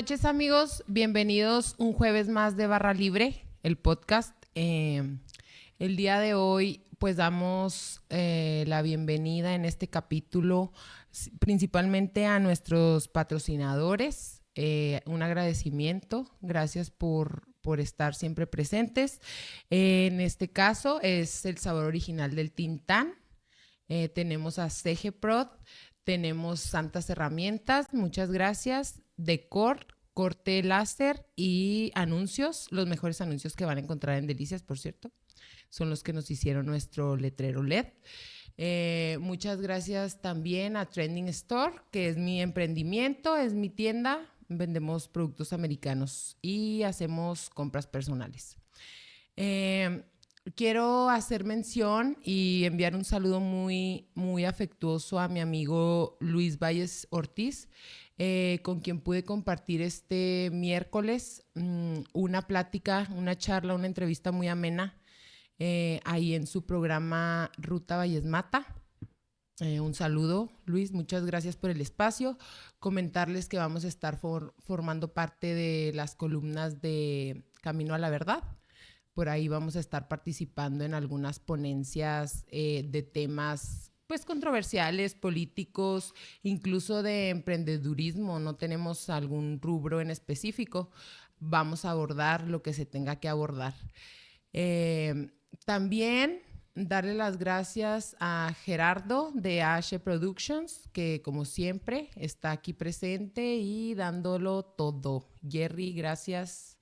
noches, amigos. Bienvenidos un jueves más de Barra Libre, el podcast. El día de hoy, pues damos la bienvenida en este capítulo principalmente a nuestros patrocinadores. Un agradecimiento. Gracias por estar siempre presentes. En este caso es el sabor original del Tintán. Tenemos a CG Prod. Tenemos Santas Herramientas, muchas gracias. Decor, corte láser y anuncios, los mejores anuncios que van a encontrar en Delicias, por cierto, son los que nos hicieron nuestro letrero LED. Muchas gracias también a Trending Store, que es mi emprendimiento, es mi tienda. Vendemos productos americanos y hacemos compras personales. Quiero hacer mención y enviar un saludo muy, muy afectuoso a mi amigo Luis Valles Ortiz, con quien pude compartir este miércoles una plática, una charla, una entrevista muy amena ahí en su programa Ruta Valles Mata. Un saludo, Luis, muchas gracias por el espacio. Comentarles que vamos a estar formando parte de las columnas de Camino a la Verdad. Por ahí vamos a estar participando en algunas ponencias de temas pues controversiales, políticos, incluso de emprendedurismo. No tenemos algún rubro en específico. Vamos a abordar lo que se tenga que abordar. También darle las gracias a Gerardo de AH Productions, que como siempre está aquí presente y dándolo todo. Jerry, gracias.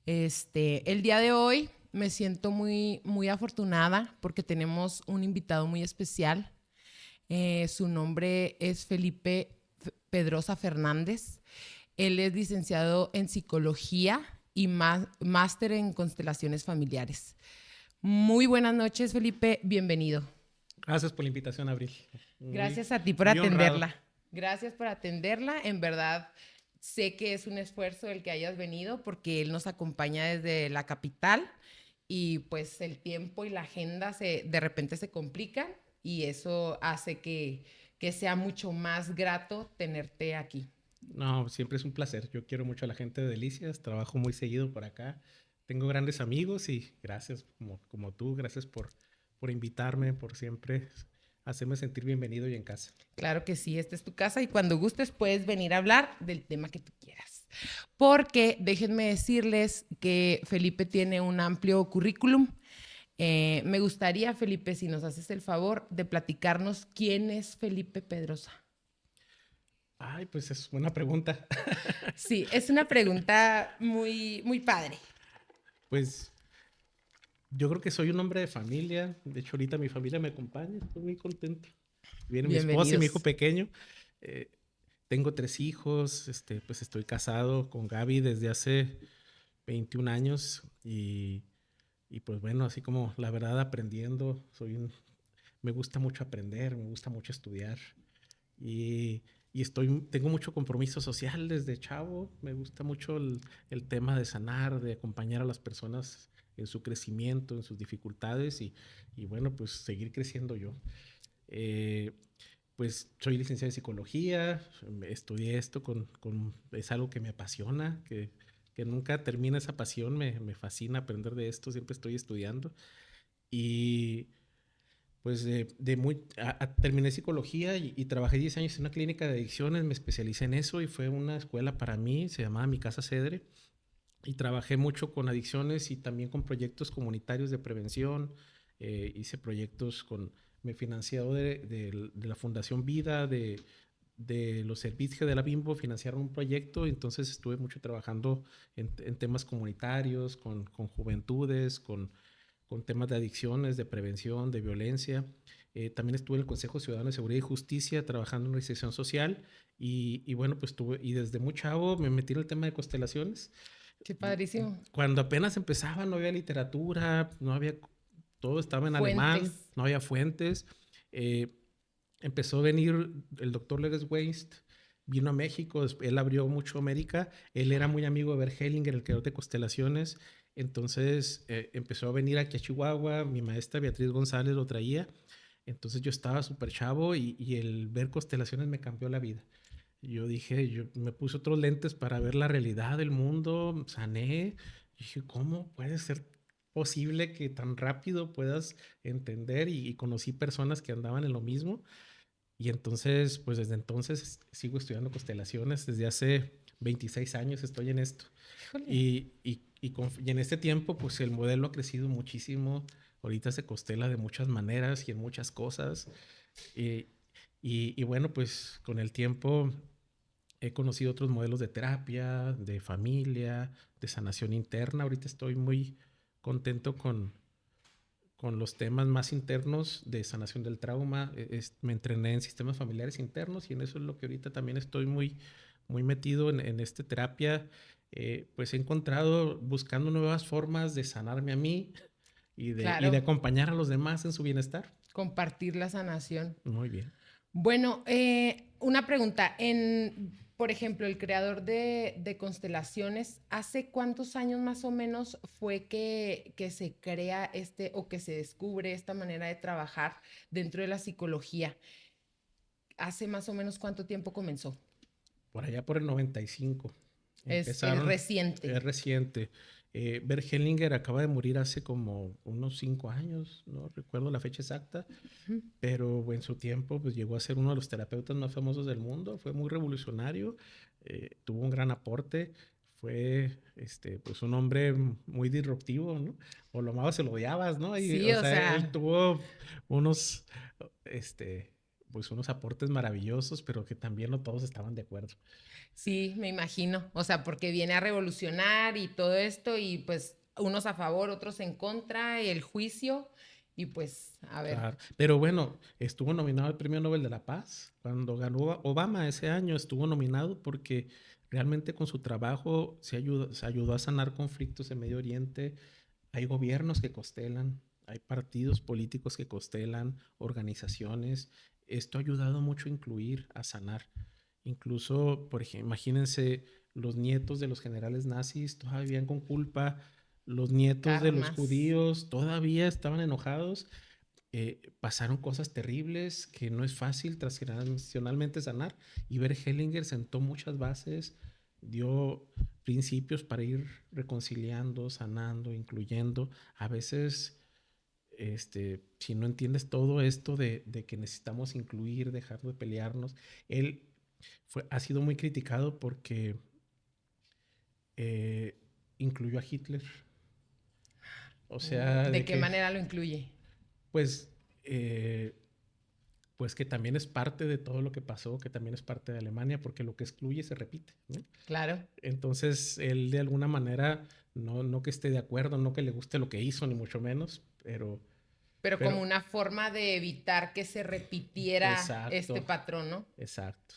El día de hoy me siento muy, muy afortunada porque tenemos un invitado muy especial. Su nombre es Felipe Pedrosa Fernández. Él es licenciado en psicología y máster en constelaciones familiares. Muy buenas noches, Felipe. Bienvenido. Gracias por la invitación, Abril. Gracias a ti por atenderla. Honrado. Gracias por atenderla. En verdad, sé que es un esfuerzo el que hayas venido porque él nos acompaña desde la capital y pues el tiempo y la agenda de repente se complican y eso hace que sea mucho más grato tenerte aquí. No, siempre es un placer. Yo quiero mucho a la gente de Delicias, trabajo muy seguido por acá. Tengo grandes amigos y gracias como tú, gracias por invitarme, por siempre hacerme sentir bienvenido y en casa. Claro que sí, esta es tu casa y cuando gustes puedes venir a hablar del tema que tú quieras. Porque déjenme decirles que Felipe tiene un amplio currículum. Me gustaría, Felipe, si nos haces el favor de platicarnos quién es Felipe Pedrosa. Ay, pues es buena pregunta. Sí, es una pregunta muy, muy padre. Pues yo creo que soy un hombre de familia. De hecho, ahorita mi familia me acompaña. Estoy muy contento. Viene mi esposa y mi hijo pequeño. Tengo 3 hijos. Pues estoy casado con Gaby desde hace 21 años. Y pues bueno, así como la verdad aprendiendo. Me gusta mucho aprender, me gusta mucho estudiar. Y tengo mucho compromiso social desde chavo. Me gusta mucho el tema de sanar, de acompañar a las personas en su crecimiento, en sus dificultades y bueno, pues seguir creciendo yo. Pues soy licenciado en psicología, estudié esto es algo que me apasiona, que nunca termina esa pasión, me fascina aprender de esto, siempre estoy estudiando. Y pues terminé psicología y trabajé 10 años en una clínica de adicciones, me especialicé en eso y fue una escuela para mí, se llamaba Mi Casa Cedre. Y trabajé mucho con adicciones y también con proyectos comunitarios de prevención. Hice proyectos me financiado de la Fundación Vida, de los servicios de la Bimbo, financiaron un proyecto. Entonces estuve mucho trabajando en temas comunitarios, con juventudes, con temas de adicciones, de prevención, de violencia. También estuve en el Consejo Ciudadano de Seguridad y Justicia trabajando en organización social y bueno, pues desde muy chavo me metí en el tema de constelaciones. Qué padrísimo. Cuando apenas empezaba no había literatura, todo estaba en alemán, no había fuentes. Empezó a venir el doctor Leges Weist, vino a México, él abrió mucho América, él era muy amigo de Bert Hellinger, el creador de constelaciones, entonces empezó a venir aquí a Chihuahua, mi maestra Beatriz González lo traía, entonces yo estaba súper chavo y el ver constelaciones me cambió la vida. Yo dije, yo me puse otros lentes para ver la realidad del mundo, sané. Y dije, ¿cómo puede ser posible que tan rápido puedas entender? Y conocí personas que andaban en lo mismo. Y entonces, pues desde entonces sigo estudiando constelaciones. Desde hace 26 años estoy en esto. Híjole. Y en este tiempo, pues el modelo ha crecido muchísimo. Ahorita se constela de muchas maneras y en muchas cosas. Y, y bueno, pues con el tiempo he conocido otros modelos de terapia, de familia, de sanación interna. Ahorita estoy muy contento con los temas más internos de sanación del trauma. Me entrené en sistemas familiares internos y en eso es lo que ahorita también estoy muy metido en esta terapia. Pues he encontrado buscando nuevas formas de sanarme a mí y de Claro, acompañar a los demás en su bienestar. compartir la sanación. Muy bien. Bueno, una pregunta. Por ejemplo, el creador de constelaciones, ¿hace cuántos años más o menos fue que se crea o que se descubre esta manera de trabajar dentro de la psicología? ¿Hace más o menos cuánto tiempo comenzó? Por allá por el 95 Es empezaron, reciente. es reciente. Bert Hellinger acaba de morir hace como unos 5 años, no recuerdo la fecha exacta, Ujú. pero en su tiempo pues llegó a ser uno de los terapeutas más famosos del mundo, fue muy revolucionario, tuvo un gran aporte, fue pues un hombre muy disruptivo, ¿no? O lo amabas o lo odiabas, ¿no? Sí, O o sea, él sea, tuvo unos, este, pues unos aportes maravillosos, pero que también no todos estaban de acuerdo. sí, me imagino. O sea, porque viene a revolucionar y todo esto, y pues unos a favor, otros en contra, y el juicio, y pues, a ver. Claro, pero bueno, estuvo nominado al Premio Nobel de la Paz. Cuando ganó Obama ese año, estuvo nominado porque realmente con su trabajo se ayudó a sanar conflictos en Medio Oriente. Hay gobiernos que constelan, hay partidos políticos que constelan, organizaciones. Esto ha ayudado mucho a incluir, a sanar. Incluso, por ejemplo, imagínense los nietos de los generales nazis todavía vivían con culpa, los nietos de los Karmas. judíos todavía estaban enojados. Pasaron cosas terribles que no es fácil transgeneracionalmente sanar. Y Bert Hellinger sentó muchas bases, dio principios para ir reconciliando, sanando, incluyendo. A veces, si no entiendes todo esto de que necesitamos incluir, dejar de pelearnos, él ha sido muy criticado porque eh, incluyó a Hitler. O sea, ¿De de qué que, manera lo incluye? pues, eh, pues que también es parte de todo lo que pasó, que también es parte de Alemania, porque lo que excluye se repite, ¿no? Claro. Entonces, él de alguna manera, no que esté de acuerdo, no que le guste lo que hizo, ni mucho menos, Pero como pero, una forma de evitar que se repitiera este exacto, patrón, ¿no? exacto.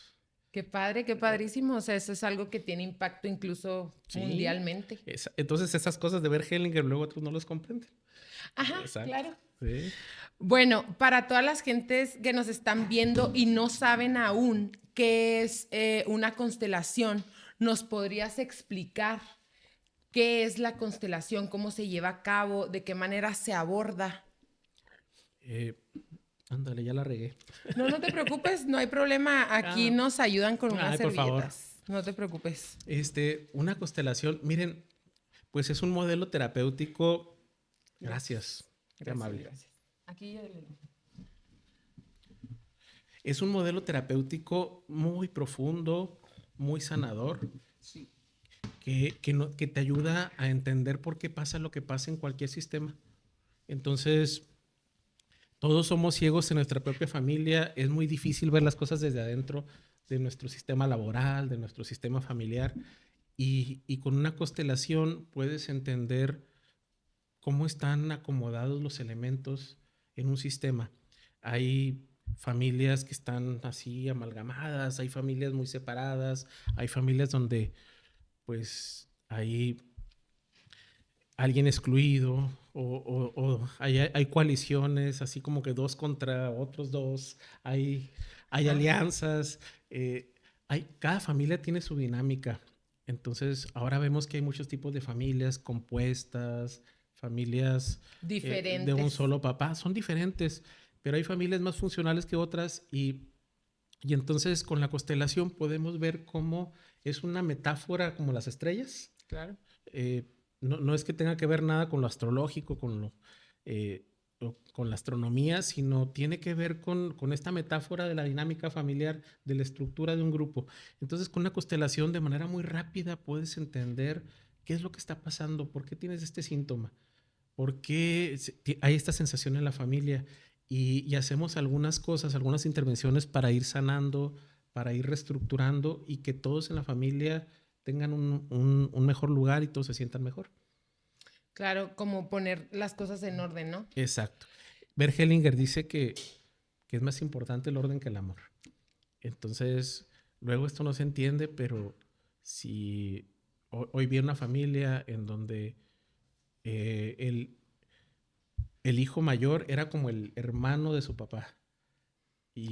Qué padre, qué padrísimo. O sea, eso es algo que tiene impacto incluso Sí, mundialmente. entonces esas cosas de ver Hellinger luego otros no los comprenden. Ajá, Exacto, claro. sí. Bueno, para todas las gentes que nos están viendo y no saben aún qué es una constelación, ¿nos podrías explicar qué es la constelación, cómo se lleva a cabo, de qué manera se aborda? Eh, ándale, ya la regué. No, no te preocupes, no hay problema. Aquí Ah, nos ayudan con unas ay, por favor. servilletas. No te preocupes. Una constelación, miren, pues es un modelo terapéutico. Gracias. Gracias, qué Gracias, amable. gracias. Aquí yo le... Es un modelo terapéutico muy profundo, muy sanador, Sí. que te ayuda a entender por qué pasa lo que pasa en cualquier sistema. Entonces, todos somos ciegos en nuestra propia familia. Es muy difícil ver las cosas desde adentro de nuestro sistema laboral, de nuestro sistema familiar. Y con una constelación puedes entender cómo están acomodados los elementos en un sistema. Hay familias que están así amalgamadas, hay familias muy separadas, hay familias donde pues hay alguien excluido o hay coaliciones, así como que dos contra otros dos, hay Ah, alianzas, cada familia tiene su dinámica. Entonces, ahora vemos que hay muchos tipos de familias compuestas, familias de un diferentes. solo papá, son diferentes, pero hay familias más funcionales que otras Y entonces con la constelación podemos ver cómo es una metáfora como las estrellas. Claro. Eh, no es que tenga que ver nada con lo astrológico, eh, con la astronomía, sino tiene que ver con esta metáfora de la dinámica familiar, de la estructura de un grupo. Entonces, con una constelación de manera muy rápida puedes entender qué es lo que está pasando, por qué tienes este síntoma, por qué hay esta sensación en la familia. Y hacemos algunas cosas, algunas intervenciones para ir sanando, para ir reestructurando y que todos en la familia tengan un mejor lugar y todos se sientan mejor. Claro, como poner las cosas en orden, ¿no? Exacto. Bert Hellinger dice que es más importante el orden que el amor. Entonces, luego esto no se entiende, pero si hoy vi una familia en donde eh, el, el hijo mayor era como el hermano de su papá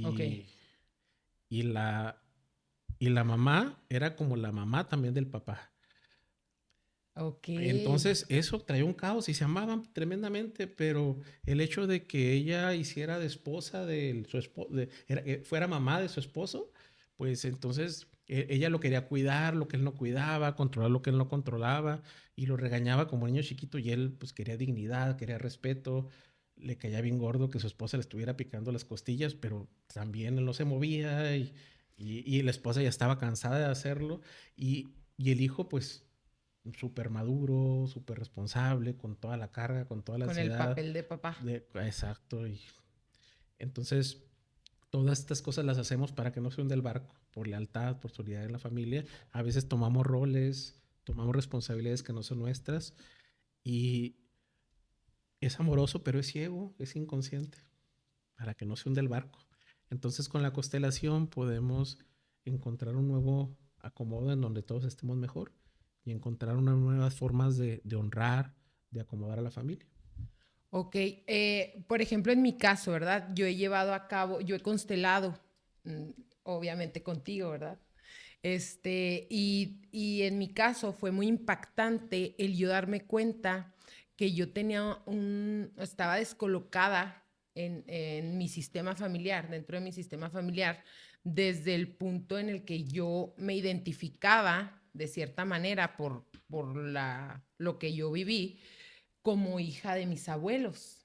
Ok. y, y, la, y la mamá era como la mamá también del papá. Ok. Entonces eso traía un caos y se amaban tremendamente, pero el hecho de que ella hiciera de esposa de su esposo, fuera mamá de su esposo, pues entonces ella lo quería cuidar, lo que él no cuidaba, controlar lo que él no controlaba y lo regañaba como niño chiquito y él pues quería dignidad, quería respeto, le caía bien gordo que su esposa le estuviera picando las costillas, pero también él no se movía y la esposa ya estaba cansada de hacerlo y el hijo pues súper maduro, súper responsable, con toda la carga, con toda la Con el ansiedad. papel de papá. Exacto. Y entonces, todas estas cosas las hacemos para que no se hunda el barco, por lealtad, por solidaridad en la familia. A veces tomamos roles, tomamos responsabilidades que no son nuestras y es amoroso, pero es ciego, es inconsciente, para que no se hunda el barco. Entonces, con la constelación podemos encontrar un nuevo acomodo en donde todos estemos mejor y encontrar unas nuevas formas de honrar, de acomodar a la familia. Ok, por ejemplo, en mi caso, ¿verdad? Yo he llevado a cabo, yo he constelado, mm, obviamente contigo, ¿verdad? Y en mi caso fue muy impactante el yo darme cuenta que yo estaba descolocada en mi sistema familiar, dentro de mi sistema familiar, desde el punto en el que yo me identificaba de cierta manera por lo que yo viví como hija de mis abuelos.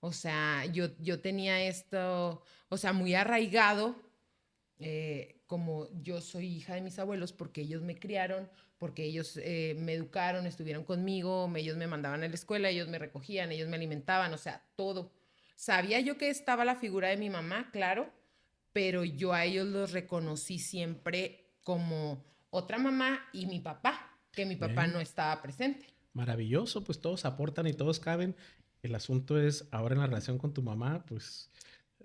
O sea, yo tenía esto, o sea, muy arraigado, como yo soy hija de mis abuelos porque ellos me criaron, porque ellos me educaron, estuvieron conmigo, ellos me mandaban a la escuela, ellos me recogían, ellos me alimentaban, o sea, todo. Sabía yo que estaba la figura de mi mamá, claro, pero yo a ellos los reconocí siempre como otra mamá y mi papá, que mi papá Bien, no estaba presente. maravilloso, pues todos aportan y todos caben. El asunto es, ahora en la relación con tu mamá, pues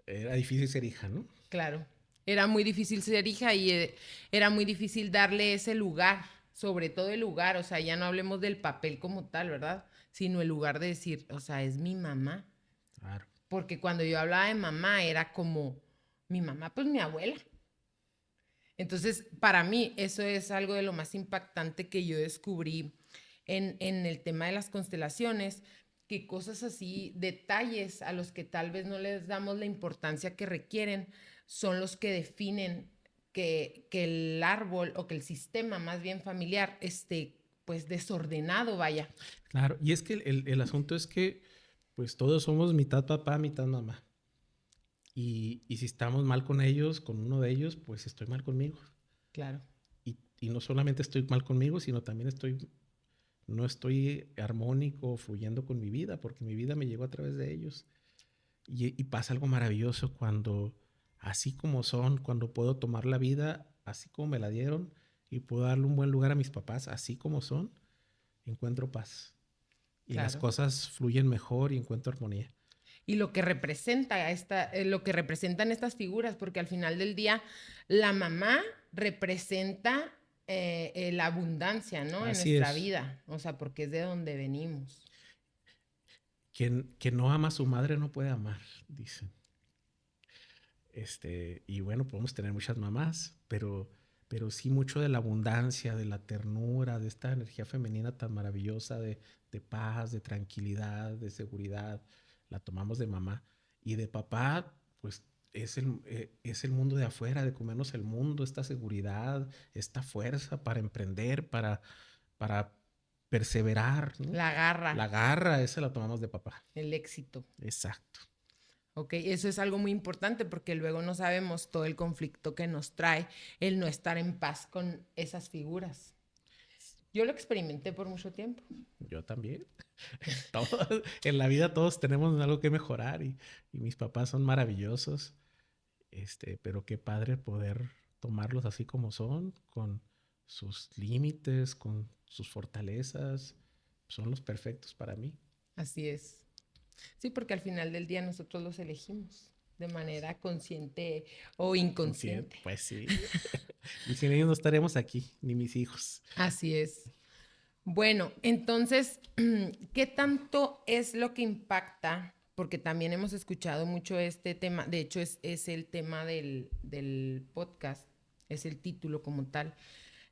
era difícil ser hija, ¿no? Claro, era muy difícil ser hija y era muy difícil darle ese lugar, sobre todo el lugar, o sea, ya no hablemos del papel como tal, ¿verdad? Sino el lugar de decir, o sea, es mi mamá. Claro. Porque cuando yo hablaba de mamá era como, mi mamá, pues mi abuela. Entonces, para mí, eso es algo de lo más impactante que yo descubrí en el tema de las constelaciones, que cosas así, detalles a los que tal vez no les damos la importancia que requieren, son los que definen que el árbol o que el sistema más bien familiar esté pues desordenado, vaya. Claro, y es que el asunto es que pues todos somos mitad papá, mitad mamá. Y si estamos mal con ellos, con uno de ellos, pues estoy mal conmigo. Claro, Y no solamente estoy mal conmigo, sino también no estoy armónico, fluyendo con mi vida, porque mi vida me llegó a través de ellos. Y pasa algo maravilloso cuando, así como son, cuando puedo tomar la vida así como me la dieron y puedo darle un buen lugar a mis papás, así como son, encuentro paz. Y las claro. cosas fluyen mejor y encuentro armonía. Y lo que lo que representan estas figuras, porque al final del día la mamá representa la abundancia, ¿no? En Así nuestra es. vida, o sea, porque es de donde venimos. Quien no ama a su madre no puede amar, dicen. Y bueno, podemos tener muchas mamás, pero sí mucho de la abundancia, de la ternura, de esta energía femenina tan maravillosa, de paz, de tranquilidad, de seguridad, la tomamos de mamá. Y de papá, pues es el mundo de afuera, de comernos el mundo, esta seguridad, esta fuerza para emprender, para perseverar, ¿no? La garra. La garra, esa la tomamos de papá. El éxito. Exacto. Ok, eso es algo muy importante porque luego no sabemos todo el conflicto que nos trae el no estar en paz con esas figuras. Yo lo experimenté por mucho tiempo. Yo también. En la vida todos tenemos algo que mejorar y mis papás son maravillosos. Pero qué padre poder tomarlos así como son, con sus límites, con sus fortalezas. Son los perfectos para mí. Así es. Sí, porque al final del día nosotros los elegimos de manera consciente o inconsciente. Pues sí. Y sin ellos no estaríamos aquí, ni mis hijos. Así es. Bueno, entonces, ¿qué tanto es lo que impacta? Porque también hemos escuchado mucho este tema, de hecho es el tema del podcast, es el título como tal,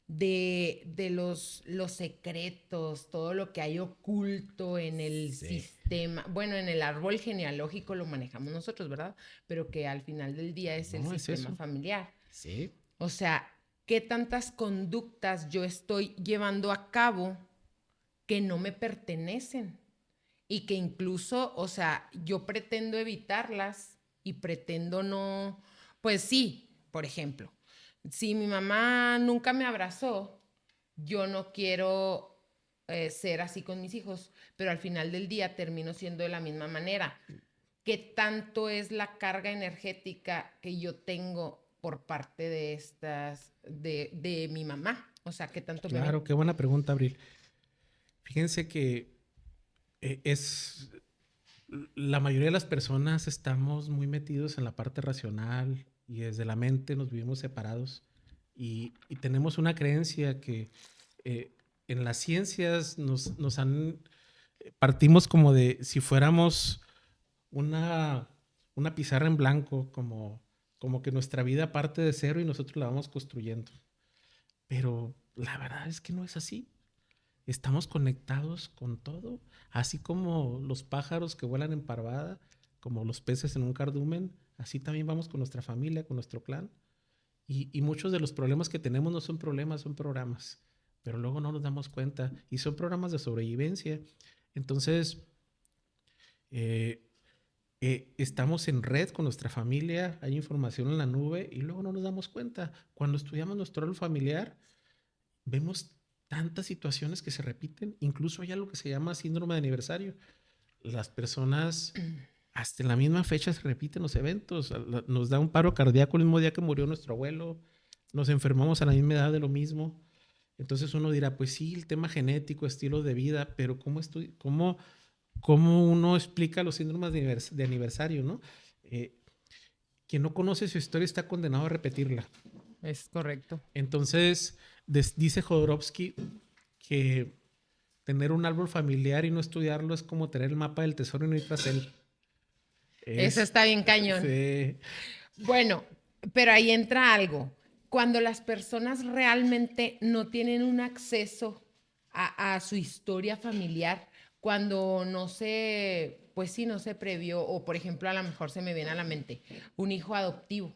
de los secretos, todo lo que hay oculto en el sistema, bueno, en el árbol genealógico lo manejamos nosotros, ¿verdad? Pero que al final del día es el sistema familiar. Sí. O sea, ¿qué tantas conductas yo estoy llevando a cabo que no me pertenecen? Y que incluso, o sea, yo pretendo evitarlas y pretendo no, pues sí, por ejemplo, si mi mamá nunca me abrazó, yo no quiero ser así con mis hijos, pero al final del día termino siendo de la misma manera. ¿Qué tanto es la carga energética que yo tengo por parte de de mi mamá? O sea, ¿qué tanto me ven? Claro, qué buena pregunta, Abril. Fíjense que la mayoría de las personas estamos muy metidos en la parte racional y desde la mente nos vivimos separados y tenemos una creencia que en las ciencias nos han partimos como de si fuéramos una pizarra en blanco, como que nuestra vida parte de cero y nosotros la vamos construyendo. Pero la verdad es que no es así. Estamos conectados con todo, así como los pájaros que vuelan en parvada, como los peces en un cardumen, así también vamos con nuestra familia, con nuestro clan. Y muchos de los problemas que tenemos no son problemas, son programas, pero luego no nos damos cuenta y son programas de sobrevivencia. Entonces, estamos en red con nuestra familia, hay información en la nube y luego no nos damos cuenta. Cuando estudiamos nuestro árbol familiar, vemos tantas situaciones que se repiten. Incluso hay algo que se llama síndrome de aniversario. Las personas, hasta en la misma fecha se repiten los eventos. Nos da un paro cardíaco el mismo día que murió nuestro abuelo. Nos enfermamos a la misma edad de lo mismo. Entonces uno dirá, pues sí, el tema genético, estilo de vida, pero ¿cómo uno explica los síndromes de aniversario, ¿no? Quien no conoce su historia está condenado a repetirla. Es correcto. Entonces, dice Jodorowsky que tener un árbol familiar y no estudiarlo es como tener el mapa del tesoro y no ir tras él. Eso está bien cañón. Sí. Bueno, pero ahí entra algo. Cuando las personas realmente no tienen un acceso a su historia familiar, cuando no se, pues sí, no se previó, o por ejemplo, a lo mejor se me viene a la mente un hijo adoptivo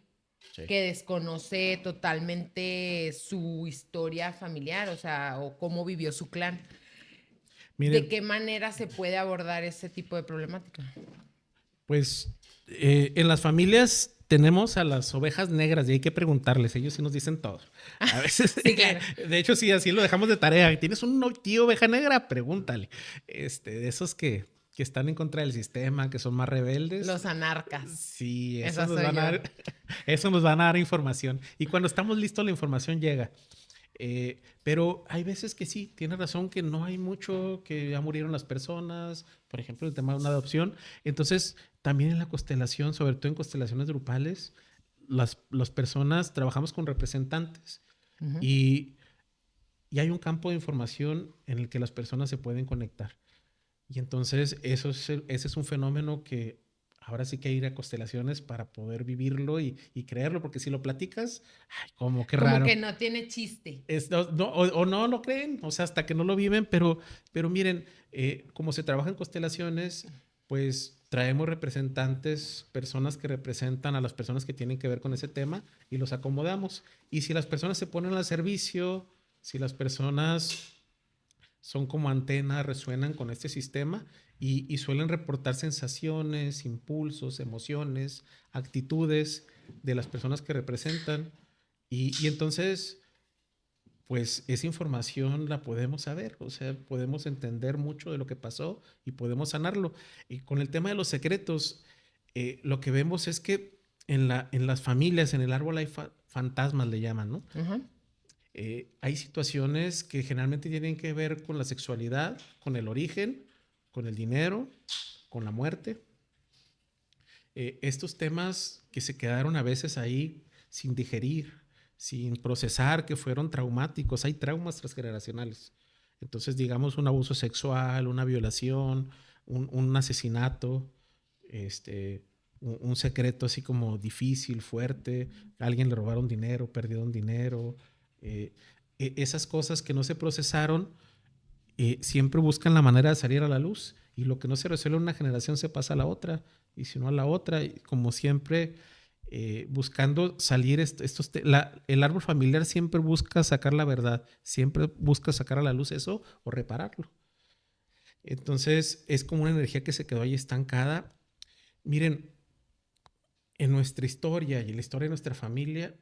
que desconoce totalmente su historia familiar, o sea, o cómo vivió su clan. Miren, ¿de qué manera se puede abordar ese tipo de problemática? Pues en las familias tenemos a las ovejas negras y hay que preguntarles, ellos sí nos dicen todo. A veces, sí, claro. De hecho, sí, así lo dejamos de tarea. ¿Tienes un tío oveja negra? Pregúntale. De esos que están en contra del sistema, que son más rebeldes. Los anarcas. Sí, eso nos van a dar información. Y cuando estamos listos, la información llega. Pero hay veces que sí, tiene razón que no hay mucho, que ya murieron las personas, por ejemplo, el tema de una adopción. Entonces, también en la constelación, sobre todo en constelaciones grupales, las personas trabajamos con representantes y hay un campo de información en el que las personas se pueden conectar. Y entonces ese es un fenómeno que ahora sí que hay que ir a constelaciones para poder vivirlo y creerlo, porque si lo platicas, ay, como que raro. Como que no tiene chiste. O no lo creen, o sea, hasta que no lo viven, pero miren, como se trabaja en constelaciones, pues traemos representantes, personas que representan a las personas que tienen que ver con ese tema y los acomodamos. Y si las personas se ponen al servicio, si las personas son como antenas, resuenan con este sistema y suelen reportar sensaciones, impulsos, emociones, actitudes de las personas que representan. Y entonces, pues esa información la podemos saber, o sea, podemos entender mucho de lo que pasó y podemos sanarlo. Y con el tema de los secretos, lo que vemos es que en las familias, en el árbol hay fantasmas, le llaman, ¿no? Ajá. Hay situaciones que generalmente tienen que ver con la sexualidad, con el origen, con el dinero, con la muerte. Estos temas que se quedaron a veces ahí sin digerir, sin procesar, que fueron traumáticos. Hay traumas transgeneracionales. Entonces, digamos, un abuso sexual, una violación, un asesinato, un secreto así como difícil, fuerte, a alguien le robaron dinero, perdieron dinero. eh, Esas cosas que no se procesaron siempre buscan la manera de salir a la luz y lo que no se resuelve en una generación se pasa a la otra y si no a la otra, y como siempre buscando salir el árbol familiar siempre busca sacar la verdad, siempre busca sacar a la luz eso o repararlo. Entonces es como una energía que se quedó ahí estancada. Miren, en nuestra historia y en la historia de nuestra familia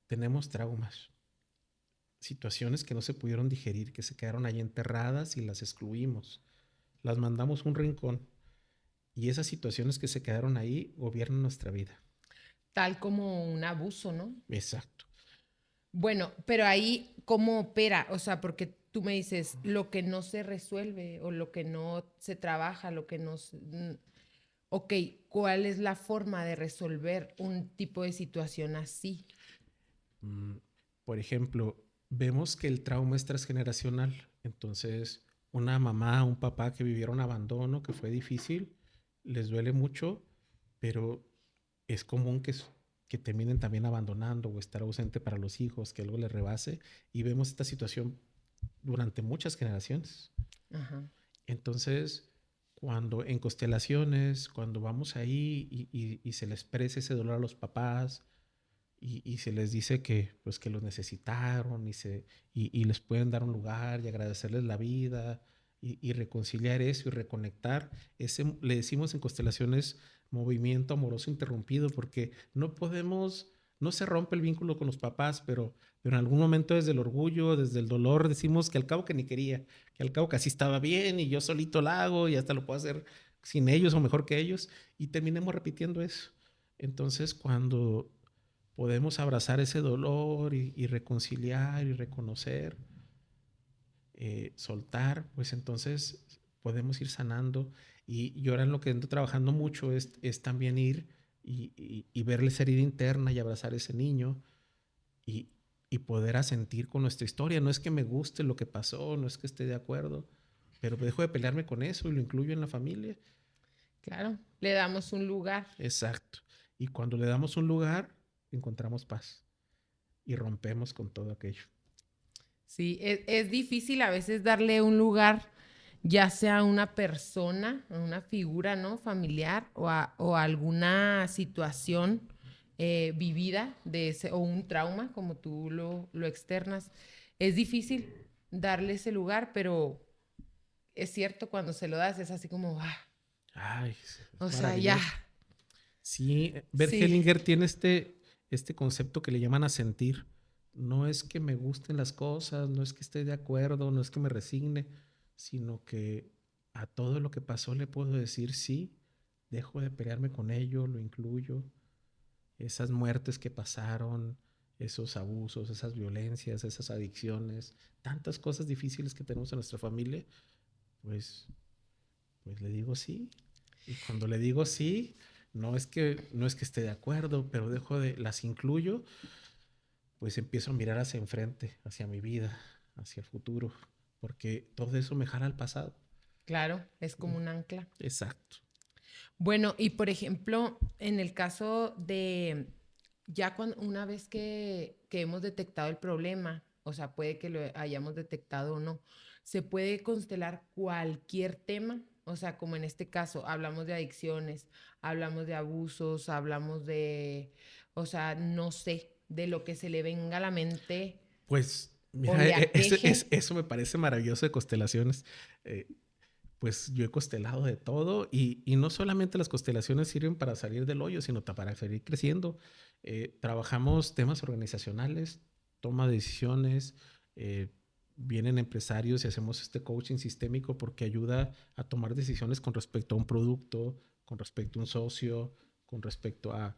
tenemos traumas, situaciones que no se pudieron digerir, que se quedaron ahí enterradas y las excluimos, las mandamos a un rincón y esas situaciones que se quedaron ahí gobiernan nuestra vida. Tal como un abuso, ¿no? Exacto. Bueno, pero ahí, ¿cómo opera? O sea, porque tú me dices lo que no se resuelve o lo que no se trabaja, lo que no se... Ok, ¿cuál es la forma de resolver un tipo de situación así? Mm, Por ejemplo, vemos que el trauma es transgeneracional. Entonces, una mamá, un papá que vivieron abandono, que fue difícil, les duele mucho, pero es común que terminen también abandonando o estar ausente para los hijos, que algo les rebase. Y vemos esta situación durante muchas generaciones. Ajá. Entonces, cuando en constelaciones, cuando vamos ahí y se les expresa ese dolor a los papás y se les dice que, pues, que los necesitaron y les pueden dar un lugar y agradecerles la vida y reconciliar eso y reconectar, le decimos en constelaciones movimiento amoroso interrumpido porque no podemos, no se rompe el vínculo con los papás, pero en algún momento desde el orgullo, desde el dolor, decimos que al cabo que ni quería, que al cabo que así estaba bien y yo solito lo hago y hasta lo puedo hacer sin ellos o mejor que ellos y terminemos repitiendo eso. Entonces, cuando podemos abrazar ese dolor y reconciliar y reconocer, soltar, pues entonces podemos ir sanando. Y ahora en lo que ando trabajando mucho es también ir y verle esa herida interna y abrazar a ese niño y, y poder asentir con nuestra historia. No es que me guste lo que pasó, no es que esté de acuerdo, pero dejo de pelearme con eso y lo incluyo en la familia. Claro, le damos un lugar. Exacto. Y cuando le damos un lugar, encontramos paz y rompemos con todo aquello. Sí, es difícil a veces darle un lugar, ya sea a una persona, a una figura, ¿no? Familiar o a alguna situación vivida de ese, o un trauma, como tú lo externas. Es difícil darle ese lugar, pero es cierto, cuando se lo das es así como, Ay, o es sea, ya, maravilloso. Sí, Bert sí, Hellinger tiene este concepto que le llaman asentir. No es que me gusten las cosas, no es que esté de acuerdo, no es que me resigne, sino que a todo lo que pasó le puedo decir sí, dejo de pelearme con ello, lo incluyo. Esas muertes que pasaron, esos abusos, esas violencias, esas adicciones, tantas cosas difíciles que tenemos en nuestra familia, pues, pues le digo sí. Y cuando le digo sí, no es que esté de acuerdo, pero las incluyo, pues empiezo a mirar hacia enfrente, hacia mi vida, hacia el futuro, porque todo eso me jala al pasado. claro, es como un ancla. Exacto. Bueno, y por ejemplo, en el caso de ya cuando una vez que hemos detectado el problema, o sea, puede que lo hayamos detectado o no, se puede constelar cualquier tema, O sea, como en este caso, hablamos de adicciones, hablamos de abusos, hablamos de, o sea, no sé, de lo que se le venga a la mente Pues, o mira, le aqueje. eso me parece maravilloso de constelaciones. Eh, pues yo he constelado de todo y no solamente las constelaciones sirven para salir del hoyo, sino para seguir creciendo. Trabajamos temas organizacionales, toma de decisiones, eh, vienen empresarios y hacemos este coaching sistémico porque ayuda a tomar decisiones con respecto a un producto, con respecto a un socio, con respecto a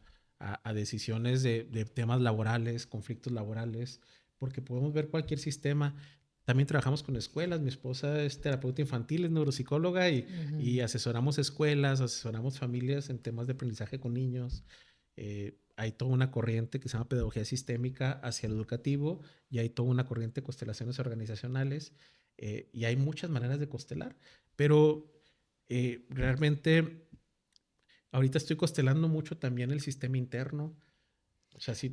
decisiones de temas laborales, conflictos laborales, porque podemos ver cualquier sistema. También trabajamos con escuelas. Mi esposa es terapeuta infantil, es neuropsicóloga y asesoramos escuelas, asesoramos familias en temas de aprendizaje con niños. Hay toda una corriente que se llama pedagogía sistémica hacia el educativo y hay toda una corriente de constelaciones organizacionales y hay muchas maneras de constelar. Pero realmente ahorita estoy constelando mucho también el sistema interno. O sea, si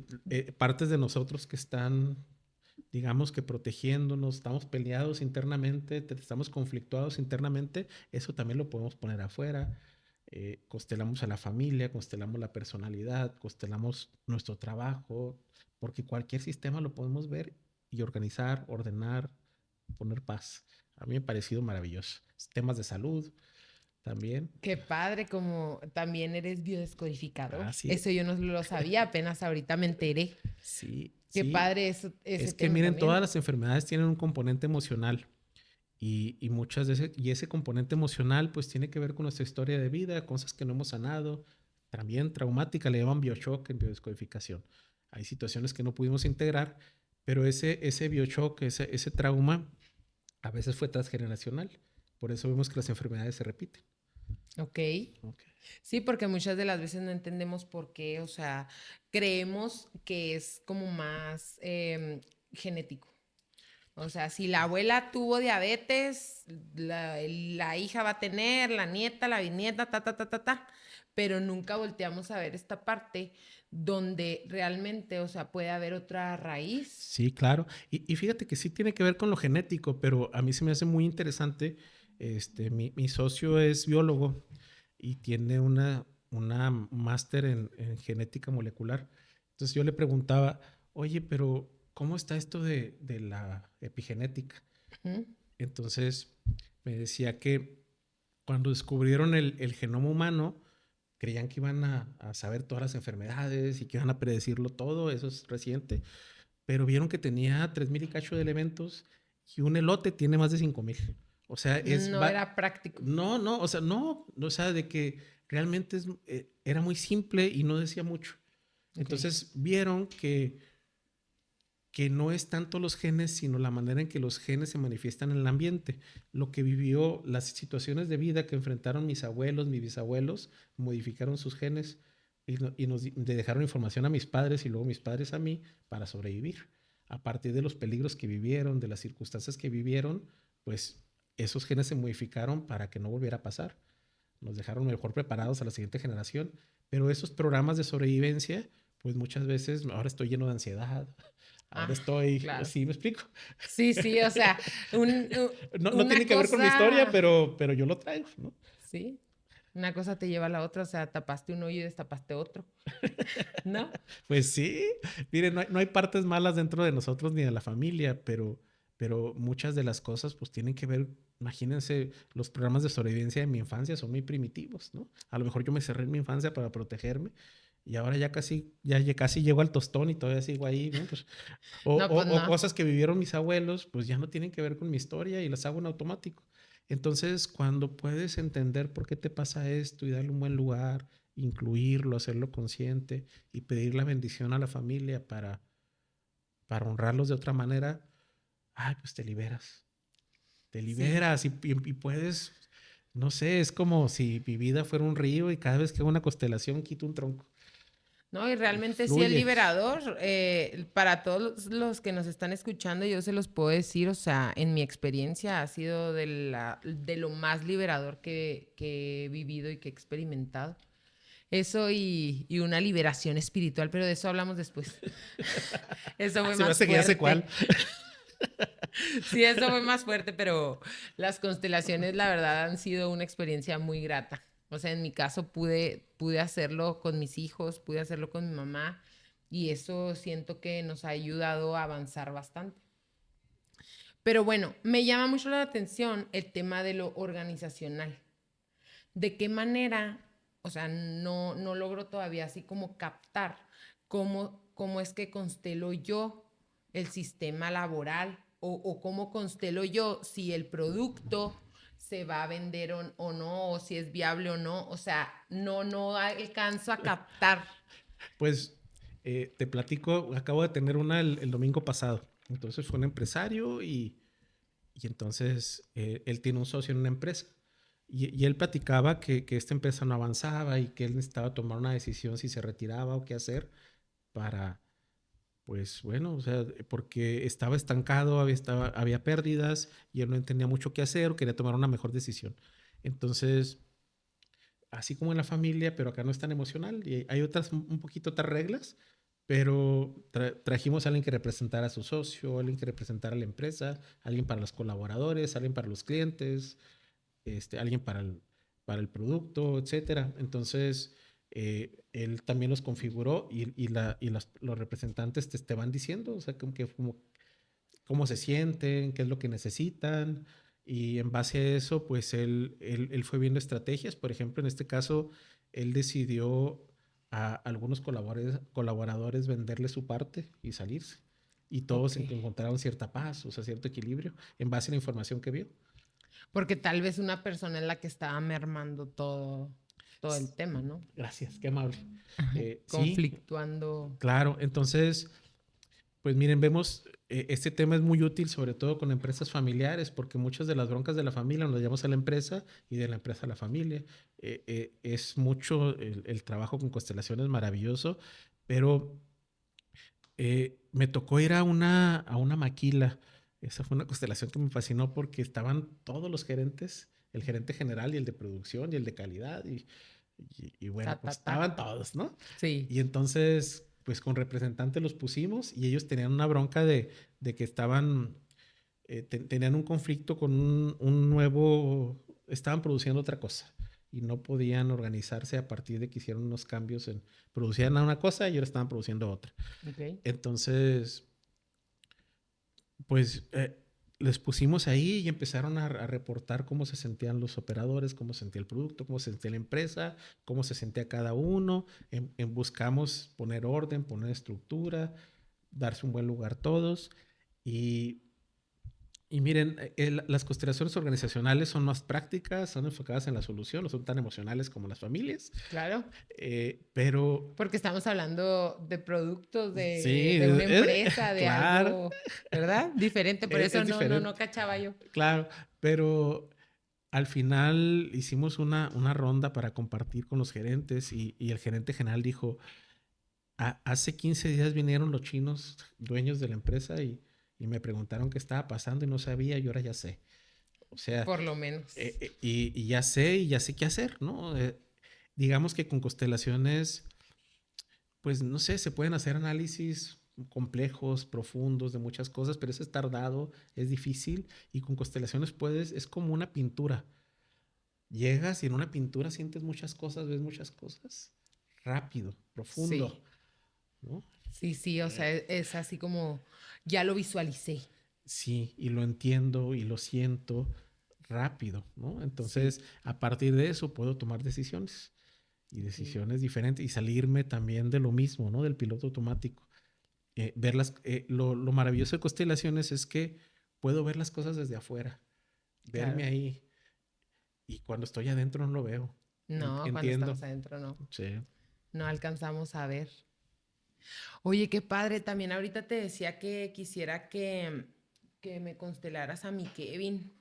partes de nosotros que están, digamos que protegiéndonos, estamos peleados internamente, estamos conflictuados internamente, eso también lo podemos poner afuera. Constelamos a la familia, constelamos la personalidad, constelamos nuestro trabajo, porque cualquier sistema lo podemos ver y organizar, ordenar, poner paz. A mí me ha parecido maravilloso. Temas de salud también. Qué padre, como también eres biodescodificador. Ah, sí. Eso yo no lo sabía, apenas ahorita me enteré. Sí, Qué sí. padre eso, ese Es que tema miren, todas también. las enfermedades tienen un componente emocional. Y muchas veces, y ese componente emocional pues tiene que ver con nuestra historia de vida, cosas que no hemos sanado, también traumática, le llaman bioshock en biodescodificación. Hay situaciones que no pudimos integrar, pero ese bioshock, ese trauma, a veces fue transgeneracional. Por eso vemos que las enfermedades se repiten. Ok. Okay. Sí, porque muchas de las veces no entendemos por qué, o sea, creemos que es como más genético. O sea, si la abuela tuvo diabetes, la hija va a tener, la nieta, la bisnieta, ta, ta, ta, ta, ta. Pero nunca volteamos a ver esta parte donde realmente, o sea, puede haber otra raíz. Sí, claro. Y fíjate que sí tiene que ver con lo genético, pero a mí se me hace muy interesante. Mi socio es biólogo y tiene una máster en genética molecular. Entonces yo le preguntaba, oye, pero ¿cómo está esto de la epigenética? Ujú. Entonces me decía que cuando descubrieron el genoma humano, creían que iban a saber todas las enfermedades y que iban a predecirlo todo, eso es reciente, pero vieron que tenía 3,000 y cacho de elementos y un elote tiene más de 5,000. O sea, No era práctico. no, o sea, no, o sea, de que realmente era muy simple y no decía mucho. Ok. Entonces vieron que no es tanto los genes, sino la manera en que los genes se manifiestan en el ambiente. Lo que vivió, las situaciones de vida que enfrentaron mis abuelos, mis bisabuelos, modificaron sus genes y nos dejaron información a mis padres y luego mis padres a mí para sobrevivir. A partir de los peligros que vivieron, de las circunstancias que vivieron, pues esos genes se modificaron para que no volviera a pasar. Nos dejaron mejor preparados a la siguiente generación. Pero esos programas de sobrevivencia, pues muchas veces ahora estoy lleno de ansiedad, ahora Ah, estoy, claro. ¿sí me explico? Sí, sí, o sea, No una tiene que ver con mi historia, cosa, pero yo lo traigo, ¿no? sí, una cosa te lleva a la otra, o sea, tapaste un hoyo y destapaste otro, ¿no? Pues sí, miren, no hay partes malas dentro de nosotros ni de la familia, pero muchas de las cosas pues tienen que ver, imagínense, los programas de sobrevivencia de mi infancia son muy primitivos, ¿no? A lo mejor yo me cerré en mi infancia para protegerme y ahora ya casi llego al tostón y todavía sigo ahí, ¿no? Pues, No, pues o no. cosas que vivieron mis abuelos, pues ya no tienen que ver con mi historia y las hago en automático. Entonces, cuando puedes entender por qué te pasa esto y darle un buen lugar, incluirlo, hacerlo consciente y pedir la bendición a la familia para honrarlos de otra manera, ay, pues te Sí. liberas y puedes, no sé, es como si mi vida fuera un río y cada vez que hago una constelación quito un tronco No, y y realmente sí es fluye. liberador. Para todos los que nos están escuchando, yo se los puedo decir, o sea, en mi experiencia ha sido de lo más liberador que he vivido y que he experimentado. Eso y una liberación espiritual, pero de eso hablamos después. Eso fue Se me más hace que ya sé cuál. fuerte. Sí, eso fue más fuerte, pero las constelaciones, la verdad, han sido una experiencia muy grata. O sea, en mi caso pude hacerlo con mis hijos, pude hacerlo con mi mamá y eso siento que nos ha ayudado a avanzar bastante. Pero bueno, me llama mucho la atención el tema de lo organizacional. ¿De qué manera, o sea, no logro todavía así como captar cómo es que constelo yo el sistema laboral o cómo constelo yo si el producto se va a vender o no, o si es viable o no? O sea, no alcanzo a captar. Pues te platico, acabo de tener una el domingo pasado. Entonces fue un empresario y entonces él tiene un socio en una empresa. Y él platicaba que esta empresa no avanzaba y que él necesitaba tomar una decisión si se retiraba o qué hacer para, pues bueno, o sea, porque estaba estancado, había pérdidas y él no entendía mucho qué hacer o quería tomar una mejor decisión. Entonces, así como en la familia, pero acá no es tan emocional y hay otras, un poquito otras reglas, pero trajimos a alguien que representara a su socio, alguien que representara a la empresa, alguien para los colaboradores, alguien para los clientes, alguien para el producto, etcétera. Entonces, él también los configuró los representantes te van diciendo, o sea, como cómo se sienten, qué es lo que necesitan. Y en base a eso, pues él fue viendo estrategias. Por ejemplo, en este caso, él decidió a algunos colaboradores venderle su parte y salirse. Y todos Ok. encontraron cierta paz, o sea, cierto equilibrio en base a la información que vio. Porque tal vez una persona en la que estaba mermando todo el tema, ¿no? Gracias, qué amable. Sí, Conflictuando. claro. Entonces, pues miren, vemos, este tema es muy útil sobre todo con empresas familiares, porque muchas de las broncas de la familia nos llevamos a la empresa y de la empresa a la familia. Es mucho el trabajo con constelaciones maravilloso, pero me tocó ir a una maquila. Esa fue una constelación que me fascinó porque estaban todos los gerentes, el gerente general y el de producción y el de calidad y Ta, bueno, ta, pues ta. estaban todos, ¿no? Sí. Y entonces, pues con representantes los pusimos y ellos tenían una bronca de que estaban, tenían un conflicto con un nuevo, estaban produciendo otra cosa y no podían organizarse a partir de que hicieron unos cambios en, producían una cosa y ahora estaban produciendo otra. Ok. Entonces, pues les pusimos ahí y empezaron a reportar cómo se sentían los operadores, cómo se sentía el producto, cómo se sentía la empresa, cómo se sentía cada uno. Buscamos poner orden, poner estructura, darse un buen lugar todos. Y y miren, las constelaciones organizacionales son más prácticas, son enfocadas en la solución, no son tan emocionales como las familias, Claro. pero Porque estamos hablando de productos sí, de una empresa, de claro, algo, ¿verdad? Diferente. Por eso es no diferente, cachaba yo. claro, pero al final hicimos una ronda para compartir con los gerentes y el gerente general dijo, hace 15 días vinieron los chinos dueños de la empresa y me preguntaron qué estaba pasando y no sabía y ahora ya sé. O sea, Por lo menos. y ya sé qué hacer, ¿no? Digamos que con constelaciones, pues no sé, se pueden hacer análisis complejos, profundos de muchas cosas, pero eso es tardado, es difícil y con constelaciones puedes, es como una pintura. Llegas y en una pintura sientes muchas cosas, ves muchas cosas rápido, Sí. profundo, ¿no? Sí, o sea, es así como ya lo visualicé. Sí, y lo entiendo y lo siento rápido, ¿no? Sí, Entonces, a partir de eso puedo tomar decisiones y sí, decisiones diferentes y salirme también de lo mismo, ¿no? Del piloto automático. Lo maravilloso de constelaciones es que puedo ver las cosas desde afuera, verme claro. ahí y cuando estoy adentro no lo veo. No, cuando Entiendo. estamos adentro no. Sí. No alcanzamos a ver. Oye, qué padre. También ahorita te decía que quisiera que me constelaras a mi Kevin.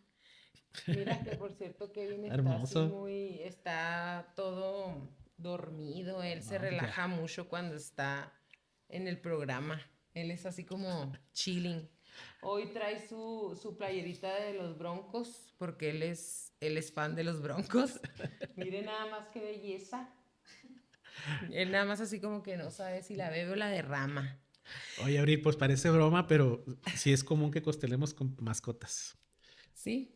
Mira que por cierto Kevin está así Hermoso. está todo dormido. Él se No, pues ya. relaja mucho cuando está en el programa. Él es así como chilling. Hoy trae su playerita de los Broncos porque él es fan de los Broncos. Miren nada más qué belleza. Él nada más así como que no sabe si la bebe o la derrama. Oye, Abril, pues parece broma, pero sí es común que costelemos con mascotas. Sí,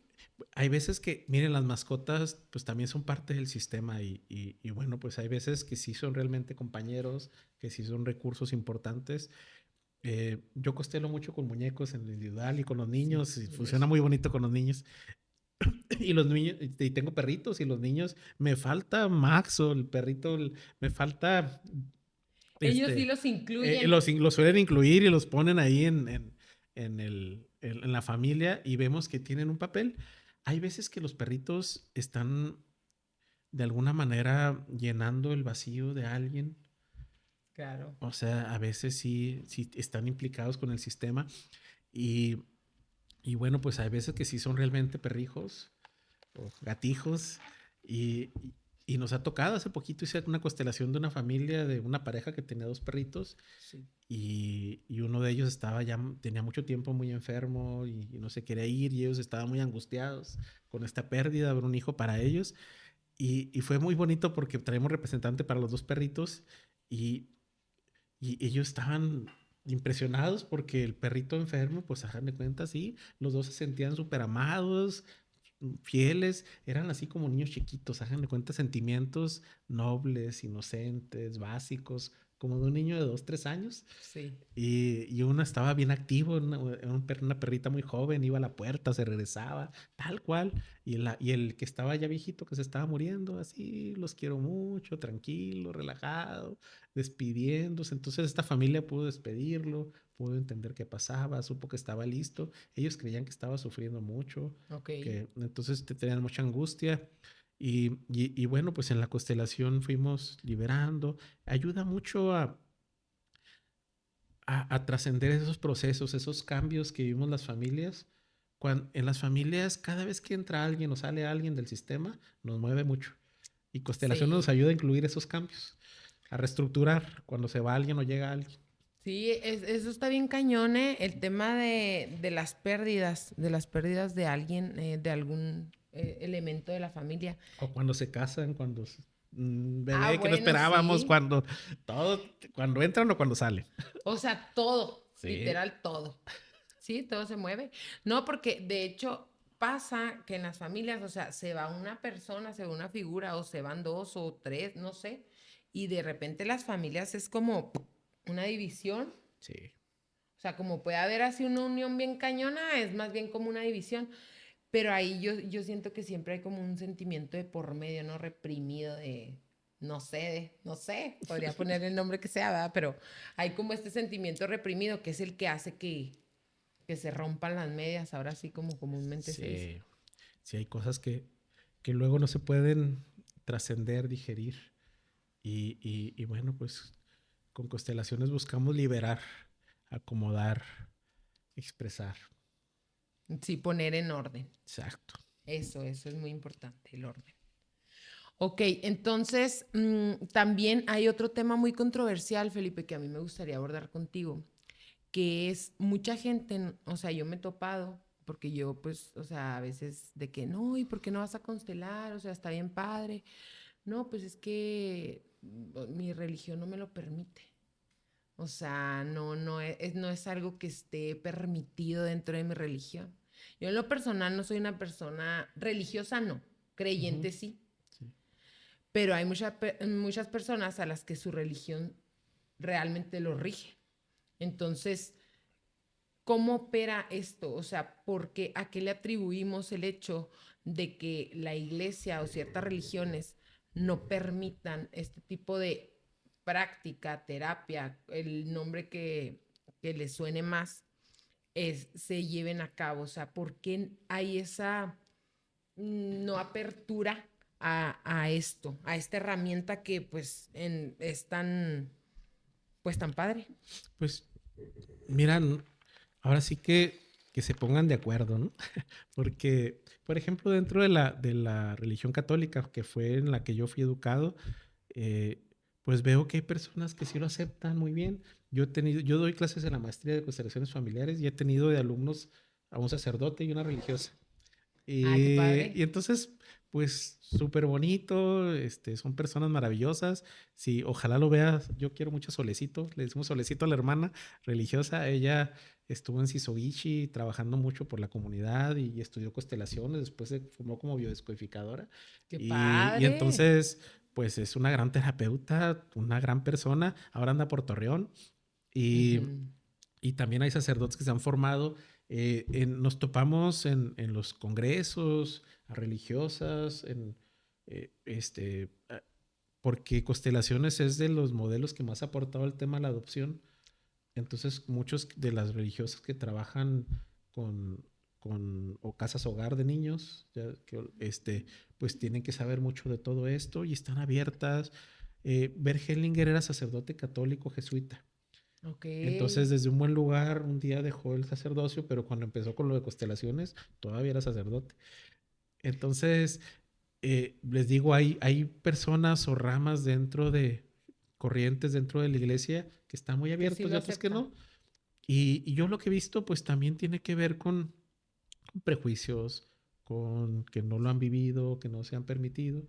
Hay veces que, miren, las mascotas pues también son parte del sistema y bueno, pues hay veces que sí son realmente compañeros, que sí son recursos importantes. Yo costelo mucho con muñecos en lo individual y con los sí, niños, y funciona México. muy bonito con los niños. Y los niños, y tengo perritos y los niños, me falta Max o el perrito, me falta, Ellos sí este, los incluyen. los suelen incluir y los ponen ahí en la familia y vemos que tienen un papel. Hay veces que los perritos están de alguna manera llenando el vacío de alguien. Claro. O sea, a veces sí, sí están implicados con el sistema y, y bueno, pues hay veces que sí son realmente perrijos o gatijos y, y nos ha tocado hace poquito hice una constelación de una familia, de una pareja que tenía dos perritos Sí. y uno de ellos estaba ya, tenía mucho tiempo muy enfermo y no se quería ir y ellos estaban muy angustiados con esta pérdida de un hijo para ellos y fue muy bonito porque traemos representante para los dos perritos y, y ellos estaban impresionados porque el perrito enfermo, pues hagan de cuenta, sí, los dos se sentían súper amados, fieles, eran así como niños chiquitos, hagan de cuenta sentimientos nobles, inocentes, básicos, como de un niño de 2, 3 años. Sí. Y uno estaba bien activo, una perrita muy joven, iba a la puerta, se regresaba, tal cual. Y el que estaba ya viejito, que se estaba muriendo, así, los quiero mucho, tranquilo, relajado, despidiéndose. Entonces esta familia pudo despedirlo, pudo entender qué pasaba, supo que estaba listo. Ellos creían que estaba sufriendo mucho, Ok. que entonces tenían mucha angustia. Y bueno, pues en la constelación fuimos liberando. Ayuda mucho a trascender esos procesos, esos cambios que vivimos las familias. En las familias, cada vez que entra alguien o sale alguien del sistema, nos mueve mucho. Y constelación nos Sí. ayuda a incluir esos cambios, a reestructurar cuando se va alguien o llega alguien. Sí, eso está bien cañón, ¿eh? El tema de las pérdidas de alguien, de algún elemento de la familia. O cuando se casan, cuando un Ah, bebé que no bueno, esperábamos, sí. todo, cuando entran o cuando salen. O sea, todo, Sí, literal todo. Sí, todo se mueve. No, porque de hecho pasa que en las familias, o sea, se va una persona, se va una figura, o se van dos o tres, no sé, y de repente las familias es como una división. sí, O sea, como puede haber así una unión bien cañona, es más bien como una división. Pero ahí yo siento que siempre hay como un sentimiento de por medio, ¿no? Reprimido de, no sé, podría poner el nombre que sea, ¿verdad? Pero hay como este sentimiento reprimido que es el que hace que se rompan las medias, ahora sí como comúnmente se dice. sí. Sí, hay cosas que luego no se pueden trascender, digerir. Y bueno, pues con constelaciones buscamos liberar, acomodar, expresar. Sí, poner en orden. Exacto. Eso es muy importante, el orden. Ok, entonces también hay otro tema muy controversial, Felipe, que a mí me gustaría abordar contigo, que es mucha gente, o sea, yo me he topado, porque yo pues, o sea, a veces de que no, ¿y por qué no vas a constelar? O sea, está bien padre. No, pues es que mi religión no me lo permite. O sea, no es algo que esté permitido dentro de mi religión. Yo en lo personal no soy una persona religiosa, no. Ujú. Creyente sí. Sí. Pero hay muchas personas a las que su religión realmente lo rige. Entonces, ¿cómo opera esto? O sea, ¿a qué le atribuimos el hecho de que la iglesia o ciertas religiones no permitan este tipo de práctica, terapia, el nombre que le suene más, se lleven a cabo? O sea, ¿por qué hay esa no apertura a esto, a esta herramienta que pues es tan, pues tan padre? Pues miran, ahora sí que se pongan de acuerdo, ¿no? Porque, por ejemplo, dentro de la religión católica, que fue en la que yo fui educado, eh, pues veo que hay personas que sí lo aceptan muy bien. Yo doy clases en la maestría de constelaciones familiares y he tenido de alumnos a un sacerdote y una religiosa. Ah, qué padre. Y entonces, pues, súper bonito, son personas maravillosas. Sí, ojalá lo veas. Yo quiero mucho a Solecito. Le decimos Solecito a la hermana religiosa. Ella estuvo en Sisogichi trabajando mucho por la comunidad y estudió constelaciones. Después se formó como biodescodificadora. Qué Y padre. entonces, pues, es una gran terapeuta, una gran persona. Ahora anda por Torreón. Y Ujú. y también hay sacerdotes que se han formado. Nos topamos en los congresos, a religiosas, porque constelaciones es de los modelos que más ha aportado el tema de la adopción. Entonces, muchos de las religiosas que trabajan con, o casas hogar de niños, ya que, pues tienen que saber mucho de todo esto y están abiertas. Bert Hellinger era sacerdote católico jesuita. Ok. Entonces, desde un buen lugar, un día dejó el sacerdocio, pero cuando empezó con lo de constelaciones, todavía era sacerdote. Entonces, les digo, hay personas o ramas dentro de corrientes dentro de la iglesia que están muy Que sí abiertos y lo otros que aceptan. no. Y yo lo que he visto, pues también tiene que ver con prejuicios, con que no lo han vivido, que no se han permitido.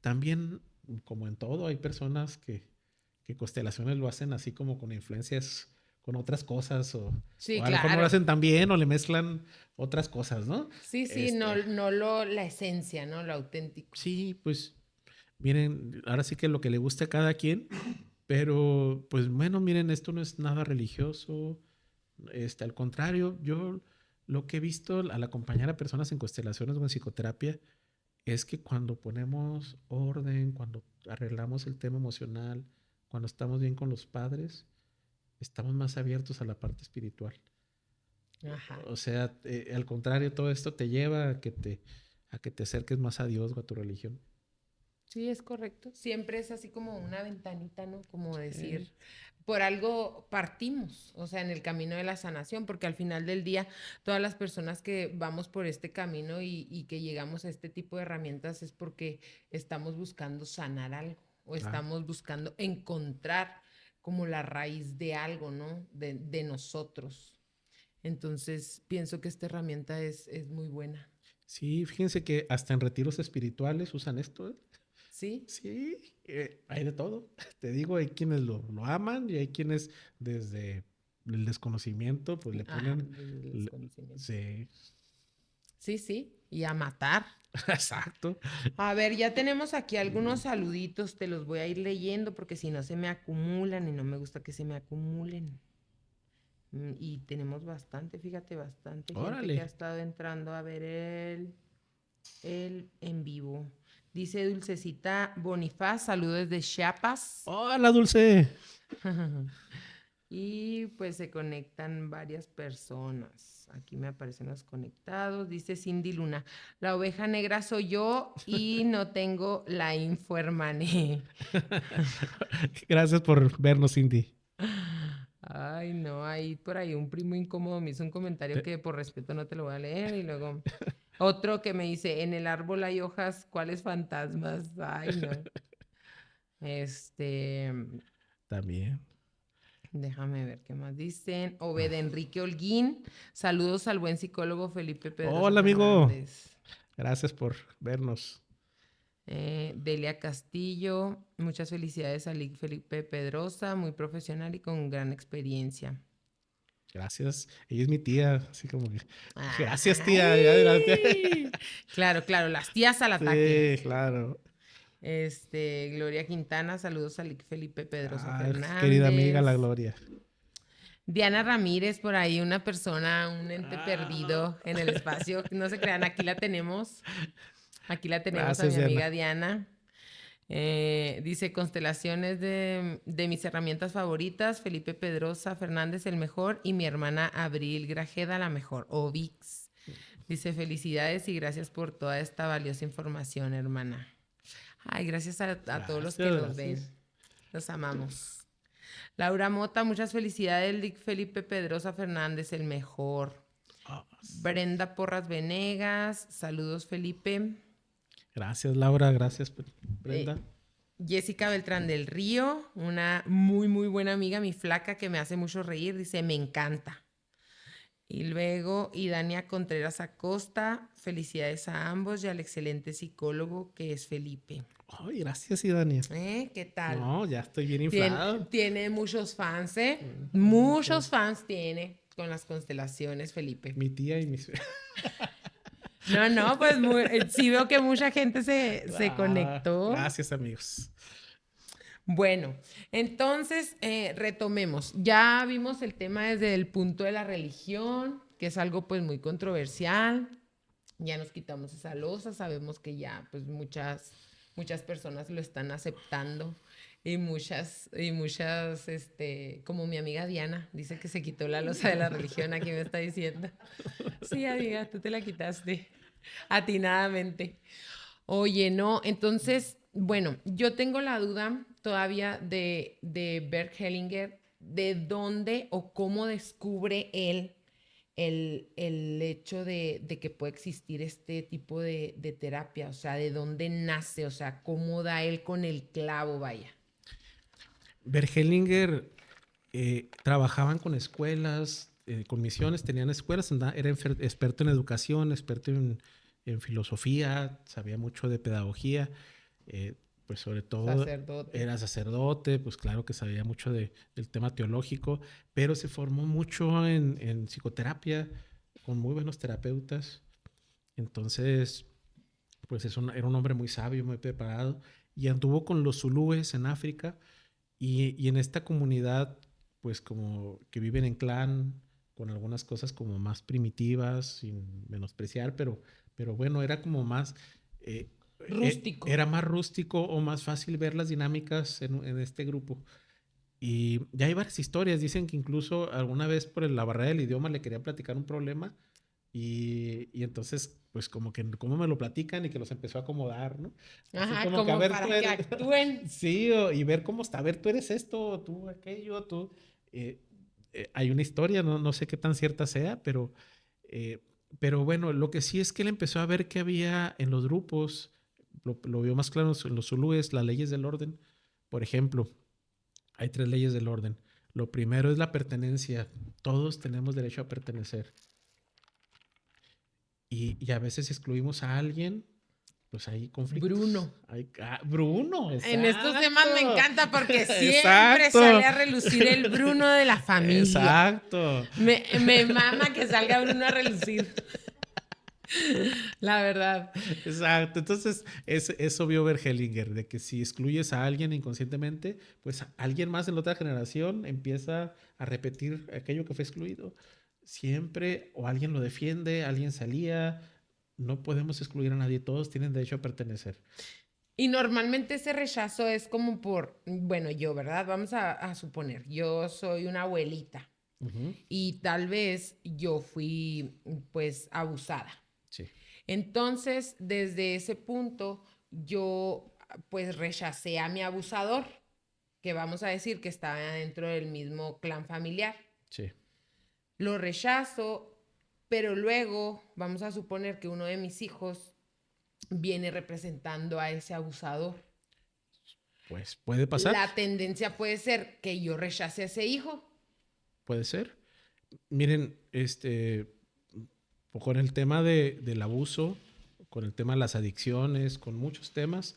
También, como en todo, hay personas que constelaciones lo hacen así como con influencias con otras cosas Sí, o a lo mejor no lo claro. hacen tan bien o le mezclan otras cosas, ¿no? Sí, sí, no, Este, no la esencia, ¿no? Lo auténtico. sí, pues miren, ahora sí que lo que le guste a cada quien, pero pues bueno, miren, esto no es nada religioso, al contrario, yo lo que he visto al acompañar a personas en constelaciones o en psicoterapia es que cuando ponemos orden, cuando arreglamos el tema emocional, cuando estamos bien con los padres, estamos más abiertos a la parte espiritual. Ajá. O sea, al contrario, todo esto te lleva a que te acerques más a Dios o a tu religión. Sí, es correcto. Siempre es así como una ventanita, ¿no? Como Sí, decir, por algo partimos, o sea, en el camino de la sanación, porque al final del día, todas las personas que vamos por este camino y que llegamos a este tipo de herramientas es porque estamos buscando sanar algo o claro. estamos buscando encontrar como la raíz de algo, ¿no? De nosotros. Entonces, pienso que esta herramienta es muy buena. Sí, fíjense que hasta en retiros espirituales usan esto, ¿eh? ¿Sí? Sí, hay de todo. Te digo, hay quienes lo aman y hay quienes desde el desconocimiento, pues le Ajá, ponen... desde el le- desconocimiento. sí, Sí, sí, y a matar. exacto. A ver, ya tenemos aquí algunos saluditos, te los voy a ir leyendo porque si no se me acumulan y no me gusta que se me acumulen. Y tenemos bastante, fíjate, bastante gente que ha Órale. estado entrando a ver el en vivo. Dice Dulcecita Bonifaz, saludos desde Chiapas. Hola, Dulce. Y pues se conectan varias personas. Aquí me aparecen los conectados. Dice Cindy Luna, la oveja negra soy yo y no tengo la info, hermane. Gracias por vernos, Cindy. Ay, no, ahí por ahí un primo incómodo me hizo un comentario Te- que por respeto no te lo voy a leer y luego otro que me dice, en el árbol hay hojas, ¿cuáles fantasmas? Ay, no. Este, También. déjame ver qué más dicen. Obed Enrique Holguín. Saludos al buen psicólogo Felipe Pedrosa Hola, amigo. Fernández. Gracias por vernos. Delia Castillo. Muchas felicidades a Felipe Pedrosa, muy profesional y con gran experiencia. Gracias. Ella es mi tía, así como que, gracias, tía. Ya, gracias. ¡Ay! Claro, claro, las tías al ataque. Sí, claro. Gloria Quintana, saludos a Felipe Pedrosa Ay, querida amiga, la Fernández. Gloria. Diana Ramírez, por ahí, una persona, un ente Ah, perdido en el espacio. No se crean, aquí la tenemos. Aquí la tenemos a gracias, mi Diana. amiga Diana. Dice, constelaciones de mis herramientas favoritas, Felipe Pedrosa Fernández el mejor y mi hermana Abril Grajeda la mejor, o VIX. Dice, felicidades y gracias por toda esta valiosa información, hermana. Ay, gracias a todos los que Gracias, nos ven. gracias. Los amamos. Laura Mota, muchas felicidades. Felipe Pedrosa Fernández, el mejor. Ah, Brenda Porras Venegas, saludos Felipe. gracias, Laura. Gracias, Eh, Brenda. Jessica Beltrán del Río, una muy, muy buena amiga, mi flaca, que me hace mucho reír, dice, me encanta. Y luego, y Dania Contreras Acosta, felicidades a ambos y al excelente psicólogo que es Felipe. Ay, gracias, Idania. ¿Qué tal? No, ya estoy bien Tiene, inflado. tiene muchos fans, ¿eh? Muchos fans tiene con las constelaciones, Felipe. Mi tía y mis... No, pues sí veo que mucha gente se conectó. Gracias, amigos. Bueno, entonces retomemos. Ya vimos el tema desde el punto de la religión, que es algo pues muy controversial. Ya nos quitamos esa losa, sabemos que ya pues muchas personas lo están aceptando y muchas, como mi amiga Diana, dice que se quitó la losa de la religión, aquí me está diciendo. Sí, amiga, tú te la quitaste atinadamente. Oye, no, entonces, bueno, yo tengo la duda todavía de Bert Hellinger, de dónde o cómo descubre él el hecho de que puede existir este tipo de terapia, o sea, de dónde nace, o sea, cómo da él con el clavo, vaya. Bergelinger trabajaban con escuelas, con misiones, tenían escuelas, era experto en educación, experto en filosofía, sabía mucho de pedagogía, pues sobre todo Sacerdote. era sacerdote, pues claro que sabía mucho del tema teológico, pero se formó mucho en psicoterapia, con muy buenos terapeutas. Entonces, pues era un hombre muy sabio, muy preparado, y anduvo con los zulúes en África, y en esta comunidad, pues como que viven en clan, con algunas cosas como más primitivas, sin menospreciar, pero bueno, era como más... Rústico. era más rústico o más fácil ver las dinámicas en este grupo. Y ya hay varias historias. Dicen que incluso alguna vez por la barrera del idioma le querían platicar un problema y entonces, pues como que cómo me lo platican y que los empezó a acomodar, ¿no? Así Ajá, como que a como ver, tú para que eres... actúen. Sí, y ver cómo está. A ver, tú eres esto, tú aquello, tú... hay una historia, no sé qué tan cierta sea, eh, pero bueno, lo que sí es que él empezó a ver que había en los grupos, lo vio más claro en los zulúes, las leyes del orden. Por ejemplo, hay 3 leyes del orden. Lo primero es la pertenencia. Todos tenemos derecho a pertenecer. Y a veces excluimos a alguien, pues hay conflictos. Bruno. Bruno, En estos temas me exacto. encanta porque siempre Exacto. sale a relucir el Bruno de la familia. Exacto. Me mama que salga Bruno a relucir. La verdad. Exacto. Entonces, eso vio Bergelinger, de que si excluyes a alguien inconscientemente, pues alguien más en la otra generación empieza a repetir aquello que fue excluido. Siempre, o alguien lo defiende, alguien salía. No podemos excluir a nadie, todos tienen derecho a pertenecer. Y normalmente ese rechazo es como por, bueno, yo, ¿verdad? Vamos a suponer, yo soy una abuelita Ujú. y tal vez yo fui pues abusada. Sí. Entonces, desde ese punto, yo pues rechacé a mi abusador, que vamos a decir que estaba dentro del mismo clan familiar. Sí. Lo rechazo, pero luego vamos a suponer que uno de mis hijos viene representando a ese abusador. Pues puede pasar. La tendencia puede ser que yo rechace a ese hijo. Puede ser. Miren, con el tema del abuso, con el tema de las adicciones, con muchos temas,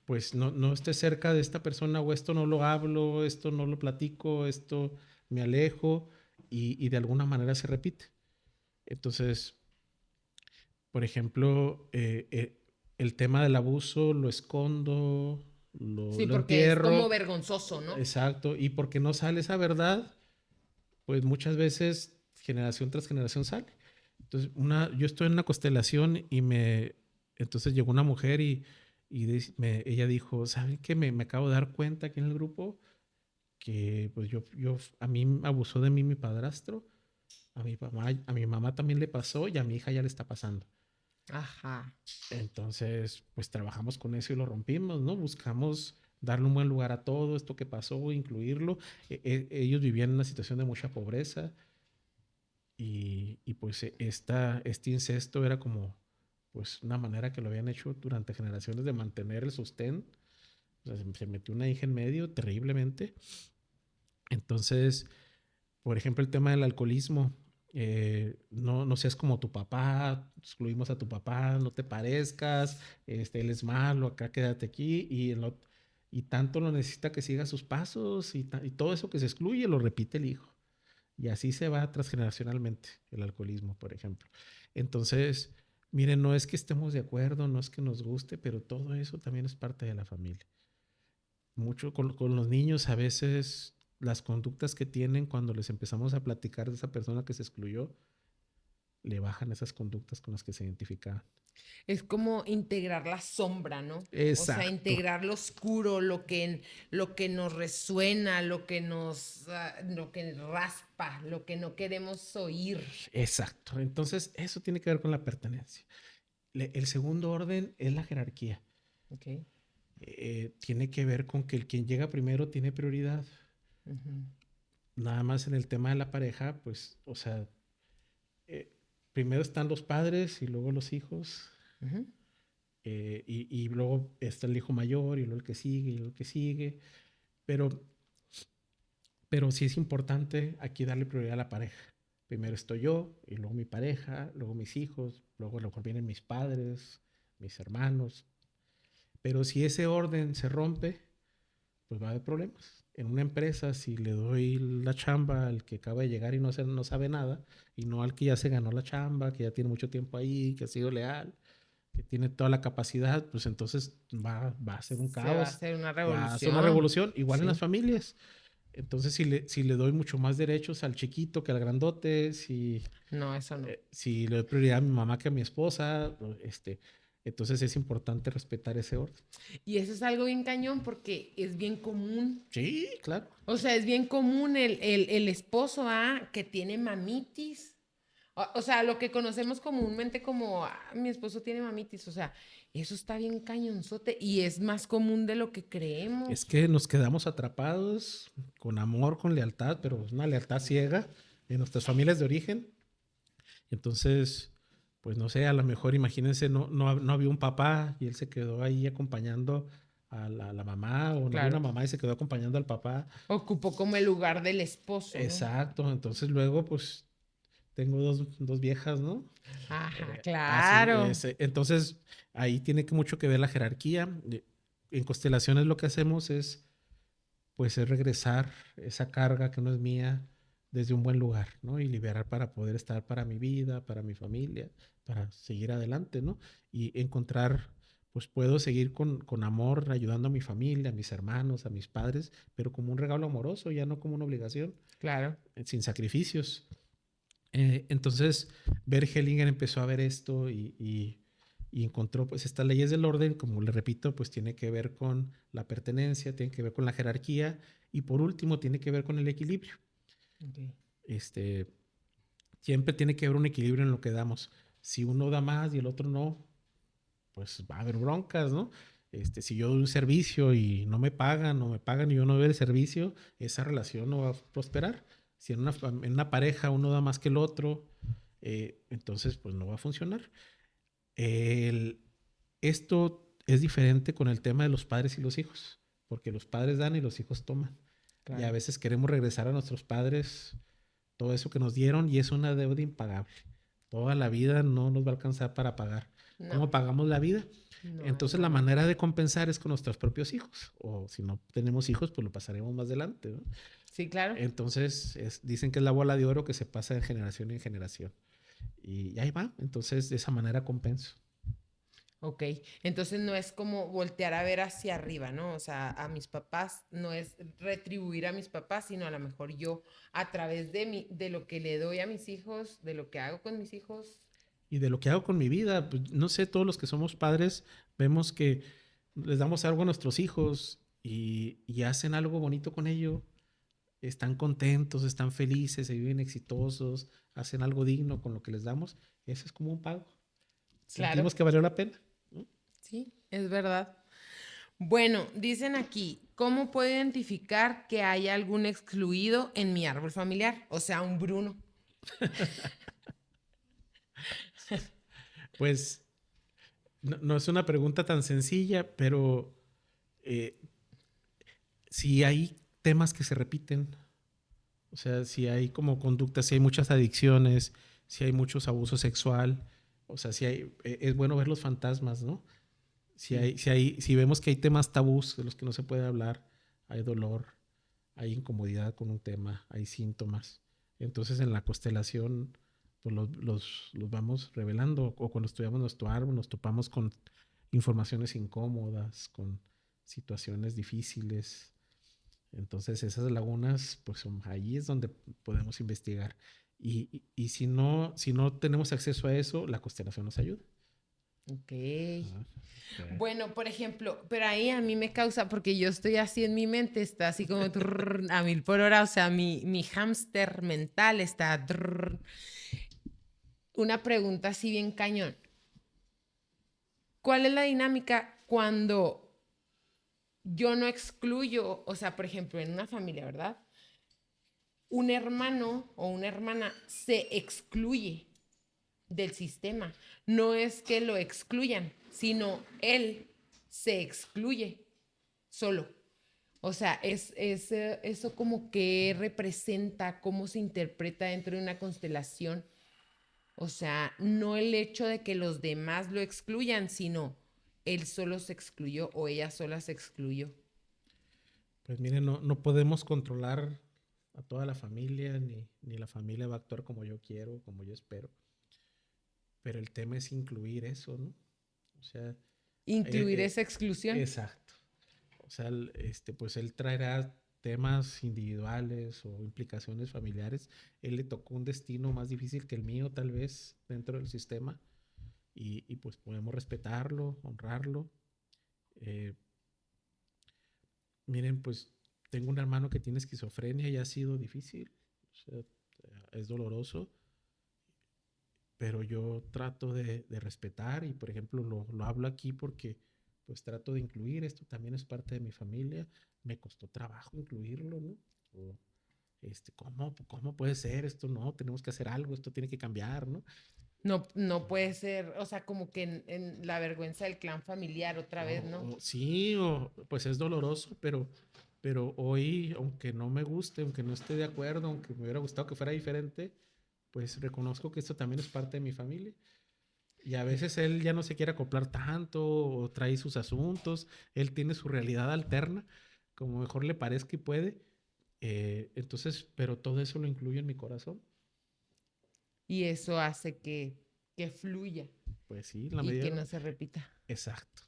pues no esté cerca de esta persona o esto no lo hablo, esto no lo platico, esto me alejo y de alguna manera se repite. Entonces, por ejemplo, el tema del abuso lo escondo, Sí, lo porque es como entierro, vergonzoso, ¿no? exacto, y porque no sale esa verdad, pues muchas veces generación tras generación sale. Entonces, yo estoy en una constelación entonces llegó una mujer ella dijo, ¿saben qué? Me acabo de dar cuenta aquí en el grupo que pues a mí abusó de mí mi padrastro, a mi mamá también le pasó y a mi hija ya le está pasando. Ajá. Entonces, pues trabajamos con eso y lo rompimos, ¿no? Buscamos darle un buen lugar a todo esto que pasó, incluirlo. Ellos vivían en una situación de mucha pobreza y pues este incesto era como pues una manera que lo habían hecho durante generaciones de mantener el sostén. O sea, se metió una hija en medio terriblemente. Entonces, por ejemplo, el tema del alcoholismo. no seas como tu papá, excluimos a tu papá, no te parezcas, él es malo, acá quédate aquí, y tanto lo necesita que siga sus pasos, y todo eso que se excluye lo repite el hijo. Y así se va transgeneracionalmente el alcoholismo, por ejemplo. Entonces, miren, no es que estemos de acuerdo, no es que nos guste, pero todo eso también es parte de la familia. Mucho con los niños, a veces las conductas que tienen cuando les empezamos a platicar de esa persona que se excluyó, le bajan esas conductas con las que se identificaban. Es como integrar la sombra, ¿no? O sea, Exacto, integrar lo oscuro, lo que nos resuena, lo que raspa, lo que no queremos oír. exacto. Entonces, eso tiene que ver con la pertenencia. El segundo orden es la jerarquía. Ok. Tiene que ver con que el quien llega primero tiene prioridad. Ujú, Nada más en el tema de la pareja, pues, o sea, eh, primero están los padres y luego los hijos, ujú. y luego está el hijo mayor y luego el que sigue y luego el que sigue, pero, pero sí es importante aquí darle prioridad a la pareja. Primero estoy yo y luego mi pareja, luego mis hijos, luego a lo mejor vienen mis padres, mis hermanos, pero si ese orden se rompe, pues va a haber problemas. En una empresa, si le doy la chamba al que acaba de llegar y no sabe nada, y no al que ya se ganó la chamba, que ya tiene mucho tiempo ahí, que ha sido leal, que tiene toda la capacidad, pues entonces va a ser un Se va a caos, hacer una va a ser una revolución. revolución, igual en las Sí. familias. Entonces, si le doy mucho más derechos al chiquito que al grandote, No, eso no. si le doy prioridad a mi mamá que a mi esposa, entonces es importante respetar ese orden. Y eso es algo bien cañón porque es bien común. Sí, claro. O sea, es bien común el esposo, que tiene mamitis. O sea, lo que conocemos comúnmente como, mi esposo tiene mamitis. O sea, eso está bien cañonzote y es más común de lo que Es creemos. que nos quedamos atrapados con amor, con lealtad, pero una lealtad ciega en nuestras familias de origen. Entonces, pues no sé, a lo mejor imagínense, no había un papá y él se quedó ahí acompañando a la mamá, o no había una Claro. mamá y se quedó acompañando al papá. Ocupó como el lugar del esposo, ¿no? Exacto, entonces luego pues tengo dos viejas, ¿no? Ajá, Así claro. es. Entonces, ahí tiene que mucho que ver la jerarquía. En constelaciones lo que hacemos es regresar esa carga que no es mía desde un buen lugar, ¿no? Y liberar para poder estar para mi vida, para mi familia, para seguir adelante, ¿no? Y encontrar, pues puedo seguir con amor, ayudando a mi familia, a mis hermanos, a mis padres, pero como un regalo amoroso, ya no como una obligación, Claro. sin sacrificios. Entonces, Bert Hellinger empezó a ver esto y encontró pues estas leyes del orden, como le repito, pues tiene que ver con la pertenencia, tiene que ver con la jerarquía, y por último tiene que ver con el equilibrio. Okay. Este, Siempre tiene que haber un equilibrio en lo que damos. Si uno da más y el otro no, pues va a haber broncas, ¿no? Si yo doy un servicio y no me pagan, o me pagan y yo no doy el servicio, esa relación no va a prosperar. Si en una pareja uno da más que el otro, entonces pues no va a funcionar. El, Esto es diferente con el tema de los padres y los hijos, porque los padres dan y los hijos toman. Y a Claro. veces queremos regresar a nuestros padres todo eso que nos dieron, y es una deuda impagable. Toda la vida no nos va a alcanzar para pagar. No, ¿Cómo pagamos la vida? no, Entonces no, la no. manera de compensar es con nuestros propios hijos, o si no tenemos hijos, pues lo pasaremos más adelante, ¿no? Sí, claro. Entonces dicen que es la bola de oro que se pasa de generación en generación, y ahí va. Entonces de esa manera compenso. Ok, entonces no es como voltear a ver hacia arriba, ¿no? O sea, a mis papás no es retribuir a mis papás, sino a lo mejor yo a través de lo que le doy a mis hijos, de lo que hago con mis hijos. Y de lo que hago con mi vida, pues, no sé, todos los que somos padres vemos que les damos algo a nuestros hijos, y hacen algo bonito con ello, están contentos, están felices, se viven exitosos, hacen algo digno con lo que les damos. Eso es como un pago. Claro, Sentimos que valió la pena, ¿no? sí, es verdad. Bueno, dicen aquí, ¿cómo puedo identificar que hay algún excluido en mi árbol familiar? O sea, un Bruno. Pues no es una pregunta tan sencilla, pero eh, si hay temas que se repiten, O sea, si hay como conductas, si hay muchas adicciones, si hay muchos abuso sexual, o sea, si hay, es bueno ver los fantasmas, ¿no? Si vemos que hay temas tabús de los que no se puede hablar, hay dolor, hay incomodidad con un tema, hay síntomas. Entonces en la constelación pues los vamos revelando, o cuando estudiamos nuestro árbol nos topamos con informaciones incómodas, con situaciones difíciles. Entonces esas lagunas, pues ahí es donde podemos investigar. Y si no tenemos acceso a eso, la constelación nos ayuda. Ok. Ah, sí. Bueno, por ejemplo, pero ahí a mí me causa, porque yo estoy así en mi mente, está así como a 1000 por hora, o sea, mi hámster mental está. Una pregunta así bien cañón. ¿Cuál es la dinámica cuando yo no excluyo, o sea, por ejemplo, en una familia, ¿verdad? Un hermano o una hermana se excluye del sistema. No es que lo excluyan, sino él se excluye solo. O sea, eso como que representa cómo se interpreta dentro de una constelación. O sea, no el hecho de que los demás lo excluyan, sino él solo se excluyó o ella sola se excluyó. Pues miren, no podemos controlar a toda la familia, ni la familia va a actuar como yo quiero, como yo espero. Pero el tema es incluir eso, ¿no? O sea, Incluir eh, esa exclusión. exacto. O sea, pues él traerá temas individuales o implicaciones familiares. Él le tocó un destino más difícil que el mío, tal vez, dentro del sistema. Y pues podemos respetarlo, honrarlo. Eh, Miren, pues tengo un hermano que tiene esquizofrenia y ha sido difícil. O sea, es doloroso, pero yo trato de respetar y, por ejemplo, lo hablo aquí porque pues trato de incluir, esto también es parte de mi familia, me costó trabajo incluirlo, ¿no? O, ¿cómo puede ser esto? No, tenemos que hacer algo, esto tiene que cambiar, ¿no? No, no puede ser, o sea, como que en la vergüenza del clan familiar otra vez, ¿no? Sí, pues es doloroso, pero hoy, aunque no me guste, aunque no esté de acuerdo, aunque me hubiera gustado que fuera diferente, pues reconozco que esto también es parte de mi familia. Y a veces él ya no se quiere acoplar tanto o trae sus asuntos, él tiene su realidad alterna, como mejor le parezca y puede. Entonces, pero todo eso lo incluyo en mi corazón. Y eso hace que fluya Pues sí, la y que medida. no se repita. Exacto.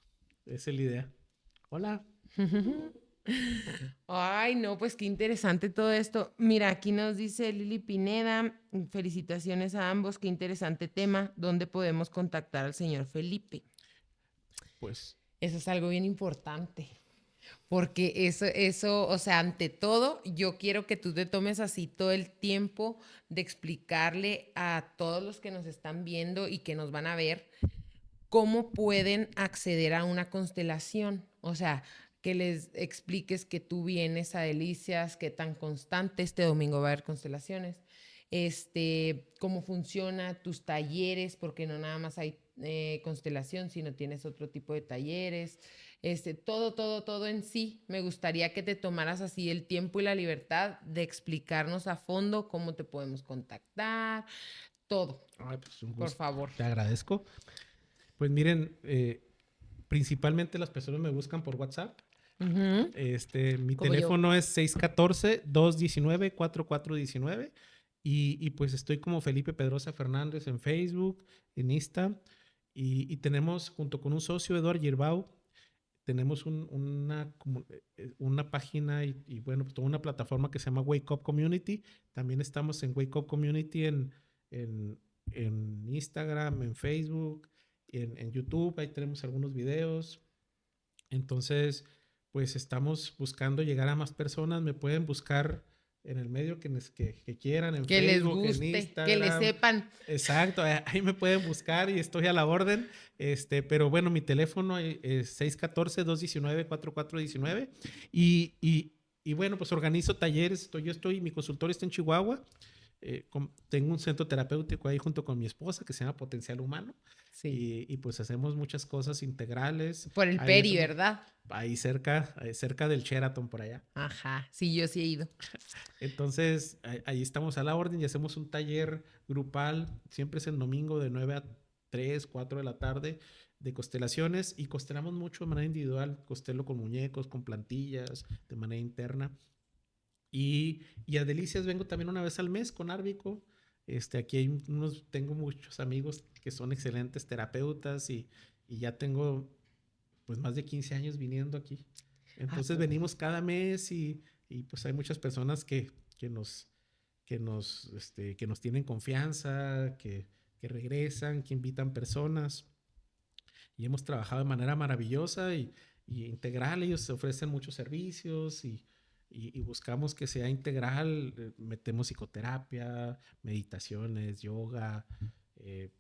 Esa es la idea. Hola. Ay, no, pues qué interesante todo esto. Mira, aquí nos dice Lili Pineda, felicitaciones a ambos, qué interesante tema. ¿Dónde podemos contactar al señor Felipe? Pues Eso es algo bien importante, porque eso, o sea, ante todo, yo quiero que tú te tomes así todo el tiempo de explicarle a todos los que nos están viendo y que nos van a ver cómo pueden acceder a una constelación. O sea, que les expliques que tú vienes a Delicias, qué tan constante este domingo va a haber constelaciones, cómo funciona tus talleres, porque no nada más hay constelación, sino tienes otro tipo de talleres, todo en sí. Me gustaría que te tomaras así el tiempo y la libertad de explicarnos a fondo cómo te podemos contactar, todo, ay, pues un por gusto. favor. Te agradezco. Pues miren, principalmente las personas me buscan por WhatsApp. Ujú. Mi Como yo. teléfono es 614-219-4419 y pues estoy como Felipe Pedrosa Fernández en Facebook, en Insta y tenemos junto con un socio, Eduard Girbau, tenemos una página y bueno, pues toda una plataforma que se llama Wake Up Community. También estamos en Wake Up Community en, en Instagram, en Facebook, en YouTube. Ahí tenemos algunos videos. Entonces, pues estamos buscando llegar a más personas. Me pueden buscar en el medio que quieran, en Que les Facebook, en guste, que les Instagram. sepan. Exacto, ahí me pueden buscar y estoy a la orden. Pero bueno, mi teléfono es 614-219-4419. Y, y, y bueno, pues organizo talleres. Mi consultorio está en Chihuahua. tengo un centro terapéutico ahí junto con mi esposa que se llama Potencial Humano. Sí. Y pues hacemos muchas cosas integrales. Por el Ahí Peri, hacemos, ¿verdad? ahí cerca del Sheraton por allá. Ajá, sí, yo sí he ido. Entonces, ahí estamos a la orden y hacemos un taller grupal, siempre es el domingo de 9 a 3, 4 de la tarde, de constelaciones y constelamos mucho de manera individual, constelo con muñecos, con plantillas, de manera interna. Y a Delicias vengo también una vez al mes con Árbico. Aquí tengo muchos amigos que son excelentes terapeutas y ya tengo pues más de 15 años viniendo aquí. ¿A Entonces poco? venimos cada mes y pues hay muchas personas que nos tienen confianza, que regresan, que invitan personas y hemos trabajado de manera maravillosa y integral. Ellos ofrecen muchos servicios y buscamos que sea integral. Metemos psicoterapia, meditaciones, yoga. eh,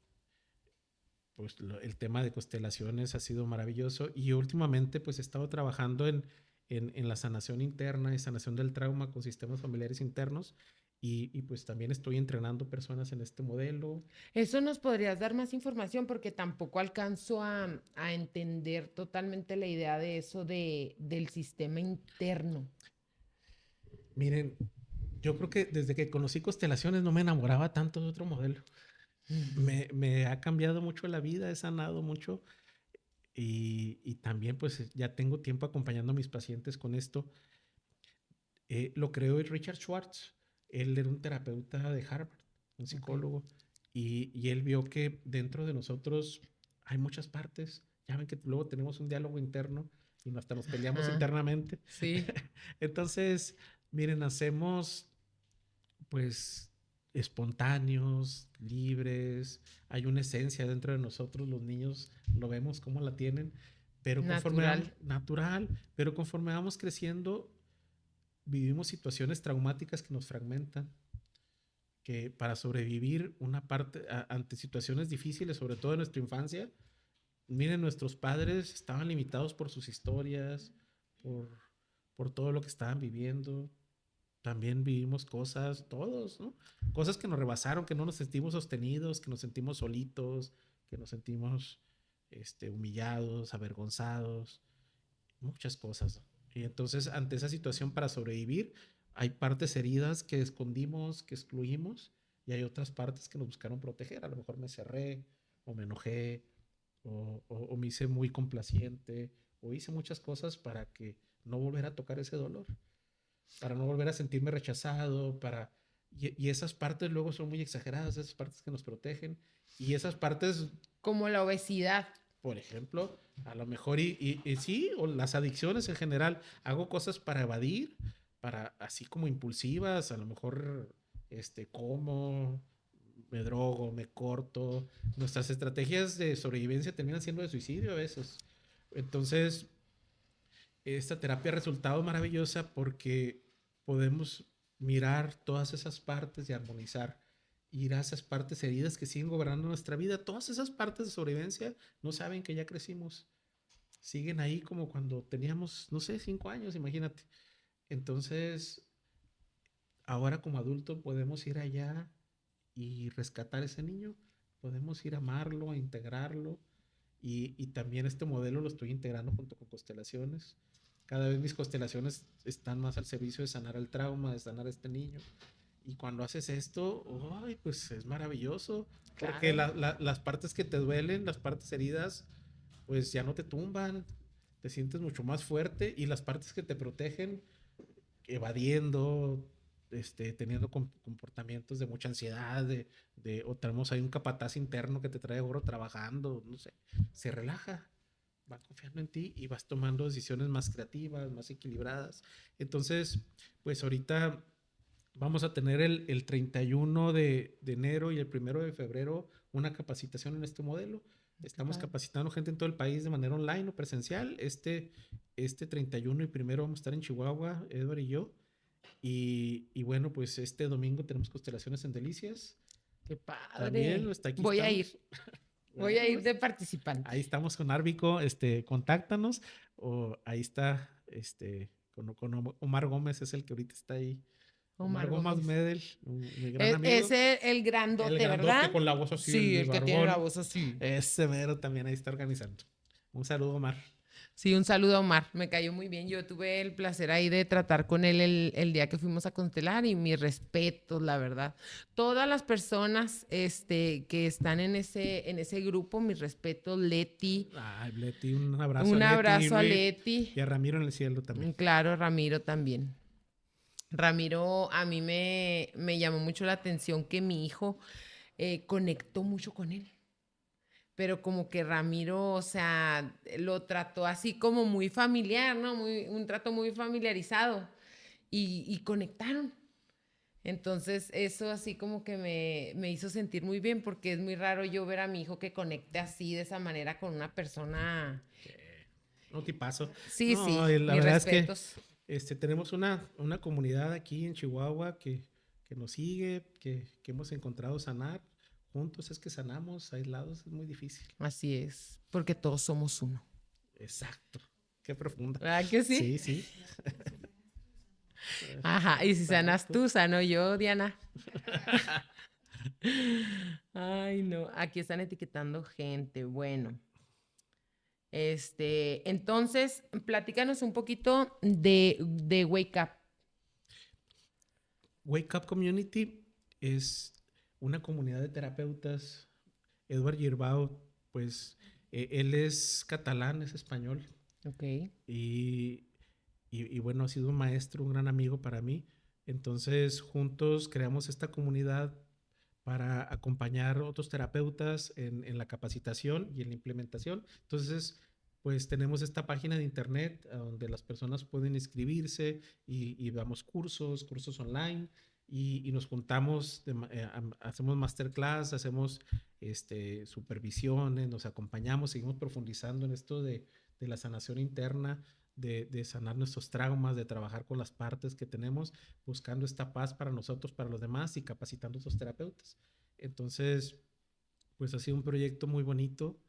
pues el tema de constelaciones ha sido maravilloso y últimamente pues he estado trabajando en la sanación interna y sanación del trauma con sistemas familiares internos y pues también estoy entrenando personas en este modelo. Eso nos podrías dar más información porque tampoco alcanzo a entender totalmente la idea de eso del sistema interno. Miren, yo creo que desde que conocí constelaciones no me enamoraba tanto de otro modelo. Me ha cambiado mucho la vida, he sanado mucho y también pues ya tengo tiempo acompañando a mis pacientes con esto. Lo creó Richard Schwartz. Él era un terapeuta de Harvard, un Ok. psicólogo, y él vio que dentro de nosotros hay muchas partes. Ya ven que luego tenemos un diálogo interno y hasta nos peleamos Ajá, internamente. sí. Entonces, miren, hacemos pues espontáneos, libres. Hay una esencia dentro de nosotros, los niños lo vemos cómo la tienen, pero conforme Natural. vamos, natural, pero conforme vamos creciendo, vivimos situaciones traumáticas que nos fragmentan, que para sobrevivir una parte ante situaciones difíciles, sobre todo en nuestra infancia, miren, nuestros padres estaban limitados por sus historias, por, por todo lo que estaban viviendo. También vivimos cosas, todos, ¿no? Cosas que nos rebasaron, que no nos sentimos sostenidos, que nos sentimos solitos, que nos sentimos humillados, avergonzados, muchas cosas. Y entonces, ante esa situación, para sobrevivir, hay partes heridas que escondimos, que excluimos, y hay otras partes que nos buscaron proteger. A lo mejor me cerré, o me enojé, o me hice muy complaciente, o hice muchas cosas para que no volver a tocar ese dolor, para no volver a sentirme rechazado, y esas partes luego son muy exageradas, esas partes que nos protegen, y esas partes Como la obesidad. por ejemplo, a lo mejor y sí, o las adicciones en general, hago cosas para evadir, para así como impulsivas, a lo mejor como, me drogo, me corto. Nuestras estrategias de sobrevivencia terminan siendo de suicidio a veces. Entonces, esta terapia ha resultado maravillosa porque podemos mirar todas esas partes y armonizar, ir a esas partes heridas que siguen gobernando nuestra vida. Todas esas partes de sobrevivencia no saben que ya crecimos. Siguen ahí como cuando teníamos, no sé, 5 años, imagínate. Entonces, ahora como adulto podemos ir allá y rescatar a ese niño. Podemos ir a amarlo, a integrarlo. Y también este modelo lo estoy integrando junto con constelaciones. Cada vez mis constelaciones están más al servicio de sanar el trauma, de sanar a este niño. Y cuando haces esto, ¡ay! Pues es maravilloso. Porque Claro. las partes que te duelen, las partes heridas, pues ya no te tumban. Te sientes mucho más fuerte. Y las partes que te protegen, evadiendo, teniendo comportamientos de mucha ansiedad, o tenemos ahí un capataz interno que te trae gorro trabajando, no sé, se relaja, va confiando en ti y vas tomando decisiones más creativas, más equilibradas. Entonces, pues ahorita vamos a tener el 31 de enero y el 1 de febrero una capacitación en este modelo. Qué Estamos padre. capacitando gente en todo el país de manera online o presencial. Este 31 y primero vamos a estar en Chihuahua, Edward y yo. Y bueno, pues este domingo tenemos constelaciones en Delicias. Qué También, padre. hasta aquí Voy a estamos. ir. Voy a Bueno, ir pues de participante. ahí estamos con Árbico, contáctanos. O ahí está, con Omar Gómez es el que ahorita está ahí Omar Gómez Medel, mi gran Es, amigo. ese el grandote, El grandote ¿verdad? con la voz así, Sí, el que tiene la barbón. voz así. Ese mero también ahí está organizando. Un saludo, Omar. Sí, un saludo a Omar, me cayó muy bien. Yo tuve el placer ahí de tratar con él el día que fuimos a constelar y mis respetos, la verdad. Todas las personas que están en ese grupo, mis respetos, Leti. Ay, Leti, un abrazo a Un Leti abrazo a Luis, Leti. y a Ramiro en el cielo también. Claro, Ramiro también. Ramiro, a mí me llamó mucho la atención que mi hijo conectó mucho con él. Pero como que Ramiro, o sea, lo trató así como muy familiar, ¿no? Un trato muy familiarizado y conectaron. Entonces eso así como que me hizo sentir muy bien porque es muy raro yo ver a mi hijo que conecte así de esa manera con una persona. No tipazo. Sí, sí, No, y la mis verdad es que respetos. tenemos una comunidad aquí en Chihuahua que nos sigue, que hemos encontrado sanar. Juntos es que sanamos, aislados es muy difícil. Así es, porque todos somos uno. Exacto. Qué profunda. ¿Verdad que sí? Sí, sí. Ajá, y si sanas Exacto. tú, sano yo, Diana. Ay, no, aquí están etiquetando gente. Bueno, entonces, platícanos un poquito de Wake Up. Wake Up Community es una comunidad de terapeutas. Eduard Girbau, pues él es catalán, es español. Ok. Y bueno, ha sido un maestro, un gran amigo para mí. Entonces, juntos creamos esta comunidad para acompañar a otros terapeutas en la capacitación y en la implementación. Entonces, pues tenemos esta página de internet donde las personas pueden inscribirse y damos cursos online y nos juntamos, hacemos masterclass, hacemos supervisiones, nos acompañamos, seguimos profundizando en esto de la sanación interna, de sanar nuestros traumas, de trabajar con las partes que tenemos, buscando esta paz para nosotros, para los demás y capacitando a estos terapeutas. Entonces, pues ha sido un proyecto muy bonito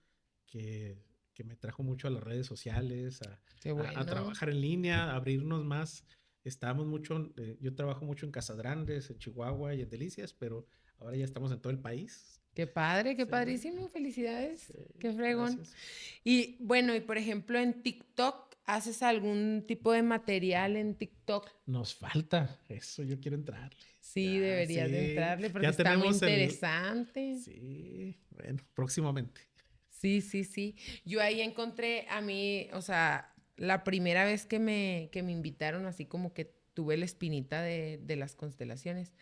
que me trajo mucho a las redes sociales, Qué a bueno. trabajar en línea, a abrirnos más. Estábamos mucho, yo trabajo mucho en Casas Grandes, en Chihuahua y en Delicias, pero ahora ya estamos en todo el país. Qué padre, qué Sí, padrísimo. Felicidades. sí, Qué fregón. gracias. Y bueno, y por ejemplo, en TikTok, ¿haces algún tipo de material en TikTok? Nos falta eso, yo quiero entrarle. Sí, Ya, deberías de sí, entrarle porque ya está muy tenemos el... interesante. Sí, bueno, próximamente. Sí, sí, sí. Yo ahí encontré a mí, o sea, la primera vez que me invitaron, así como que tuve la espinita de las constelaciones,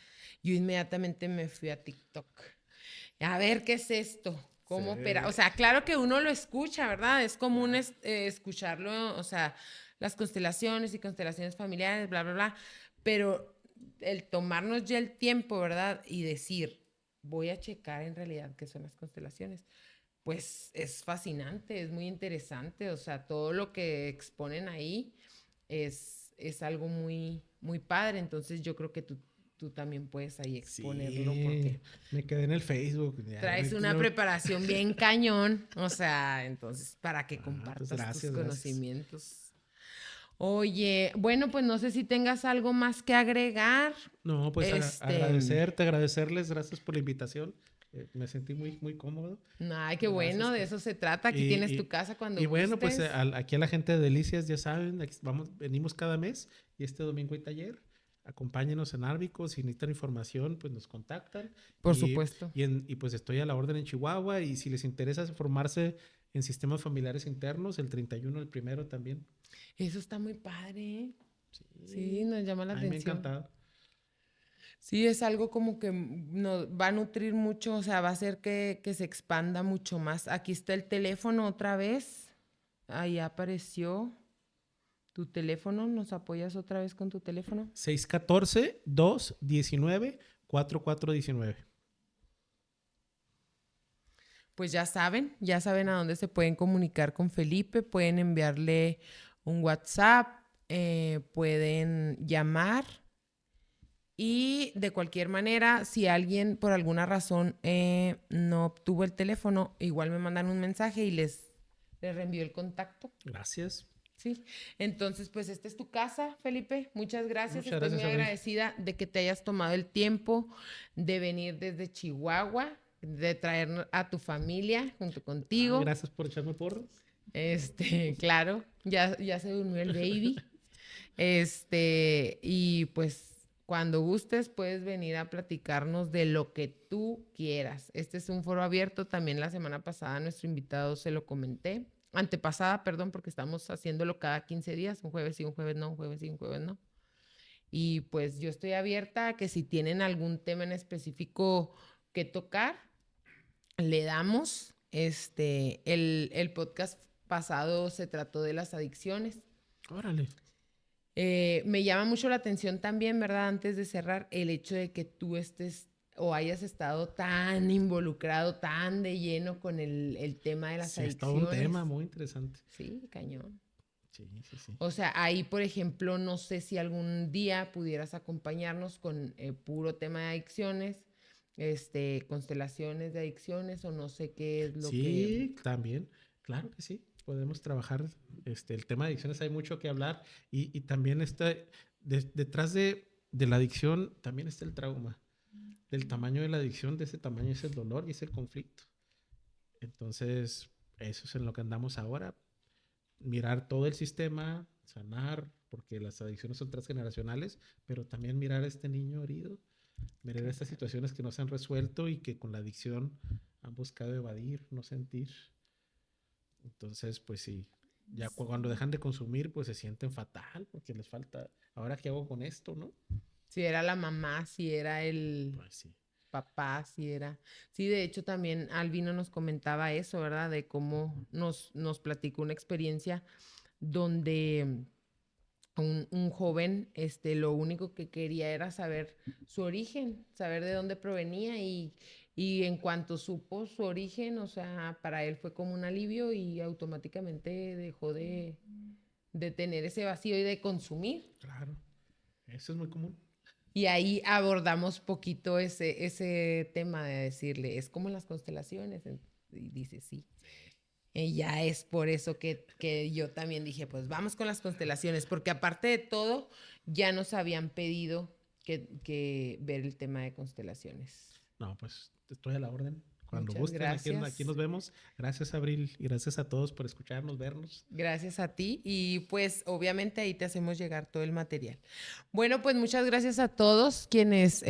yo inmediatamente me fui a TikTok. A ver qué es esto, Sí. cómo opera. O sea, claro que uno lo escucha, ¿verdad? Es común escucharlo, o sea, las constelaciones y constelaciones familiares, bla, bla, bla. Pero el tomarnos ya el tiempo, ¿verdad? Y decir, voy a checar en realidad qué son las constelaciones, pues es fascinante, es muy interesante, o sea, todo lo que exponen ahí es algo muy, muy padre, entonces yo creo que tú también puedes ahí exponerlo Sí, porque me quedé en el Facebook. Ya, traes una preparación bien cañón, o sea, entonces para que pues compartas tus gracias, gracias. conocimientos. Oye, bueno, pues no sé si tengas algo más que agregar. No, pues Este, agradecerte, agradecerles, gracias por la invitación. Me sentí muy, muy cómodo. Ay, qué bueno, Gracias. de eso se trata. Aquí tienes Y, tu y, casa cuando y bueno, pues gustes. aquí a la gente de Delicias, ya saben, aquí venimos cada mes y este domingo hay taller. Acompáñenos en Árbico, si necesitan información, pues nos contactan. Por supuesto. Y pues estoy a la orden en Chihuahua y si les interesa formarse en sistemas familiares internos, el 31, el primero también. Eso está muy padre, ¿eh? Sí, Sí, nos llama la a mí me ha atención. encantado. Sí, es algo como que nos va a nutrir mucho, o sea, va a hacer que se expanda mucho más. Aquí está el teléfono otra vez. Ahí apareció tu teléfono. ¿Nos apoyas otra vez con tu teléfono? 614-219-4419. Pues ya saben a dónde se pueden comunicar con Felipe, pueden enviarle un WhatsApp, pueden llamar. Y de cualquier manera, si alguien por alguna razón no obtuvo el teléfono, igual me mandan un mensaje y les reenvío el contacto. Gracias. Sí, entonces pues esta es tu casa, Felipe. Muchas gracias. Muchas Estoy gracias, muy Abril. agradecida de que te hayas tomado el tiempo de venir desde Chihuahua, de traer a tu familia junto contigo. Gracias por echarme porras. Claro, ya se durmió el baby. Y pues cuando gustes puedes venir a platicarnos de lo que tú quieras. Este es un foro abierto. También la semana pasada a nuestro invitado se lo comenté. Antepasada, perdón, porque estamos haciéndolo cada 15 días, un jueves sí, un jueves no, un jueves sí, un jueves no. Y pues yo estoy abierta a que si tienen algún tema en específico que tocar, le damos. El podcast pasado se trató de las adicciones. Órale. Me llama mucho la atención también, ¿verdad? Antes de cerrar, el hecho de que tú estés o hayas estado tan involucrado, tan de lleno con el tema de las Sí, es todo un adicciones. tema muy interesante. Sí, cañón. Sí, sí, sí. O sea, ahí, por ejemplo, no sé si algún día pudieras acompañarnos con puro tema de adicciones, constelaciones de adicciones, o no sé qué es lo que... Sí, también. Claro que sí. Podemos trabajar el tema de adicciones. Hay mucho que hablar. Y también está detrás de la adicción, también está el trauma. Del tamaño de la adicción, de ese tamaño es el dolor y es el conflicto. Entonces, eso es en lo que andamos ahora. Mirar todo el sistema, sanar, porque las adicciones son transgeneracionales, pero también mirar a este niño herido, mirar estas situaciones que no se han resuelto y que con la adicción han buscado evadir, no sentir. Entonces, pues sí, ya cuando dejan de consumir, pues se sienten fatal porque les falta, ¿ahora qué hago con esto, no? Si era la mamá, si era el Pues sí. papá, si era... Sí, de hecho también Albino nos comentaba eso, ¿verdad? De cómo nos platicó una experiencia donde un joven, lo único que quería era saber su origen, saber de dónde provenía y en cuanto supo su origen, o sea, para él fue como un alivio y automáticamente dejó de tener ese vacío y de consumir. Claro, eso es muy común. Y ahí abordamos poquito ese tema de decirle, es como las constelaciones. Y dice, sí. Y ya es por eso que yo también dije, pues vamos con las constelaciones, porque aparte de todo, ya nos habían pedido que ver el tema de constelaciones. No, pues estoy a la orden. Cuando Muchas gusten, aquí gracias. nos vemos. Gracias, Abril, y gracias a todos por escucharnos, vernos. Gracias a ti y pues obviamente ahí te hacemos llegar todo el material. Bueno, pues muchas gracias a todos quienes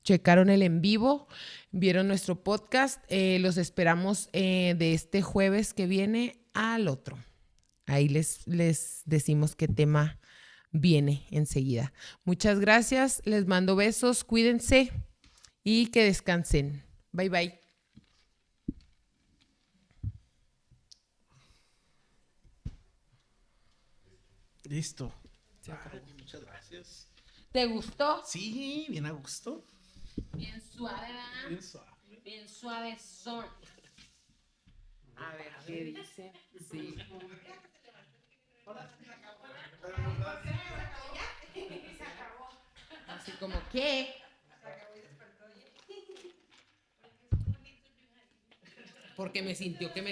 checaron el en vivo, vieron nuestro podcast. Los esperamos de este jueves que viene al otro. Ahí les decimos qué tema viene enseguida. Muchas gracias, les mando besos, cuídense y que descansen. Bye bye. Listo. Muchas gracias. ¿Te gustó? Sí, bien a gusto. Bien suave, ¿verdad? Bien suave. Bien suave son. A ver qué dice. Sí. Así como, ¿qué? Porque me sintió que me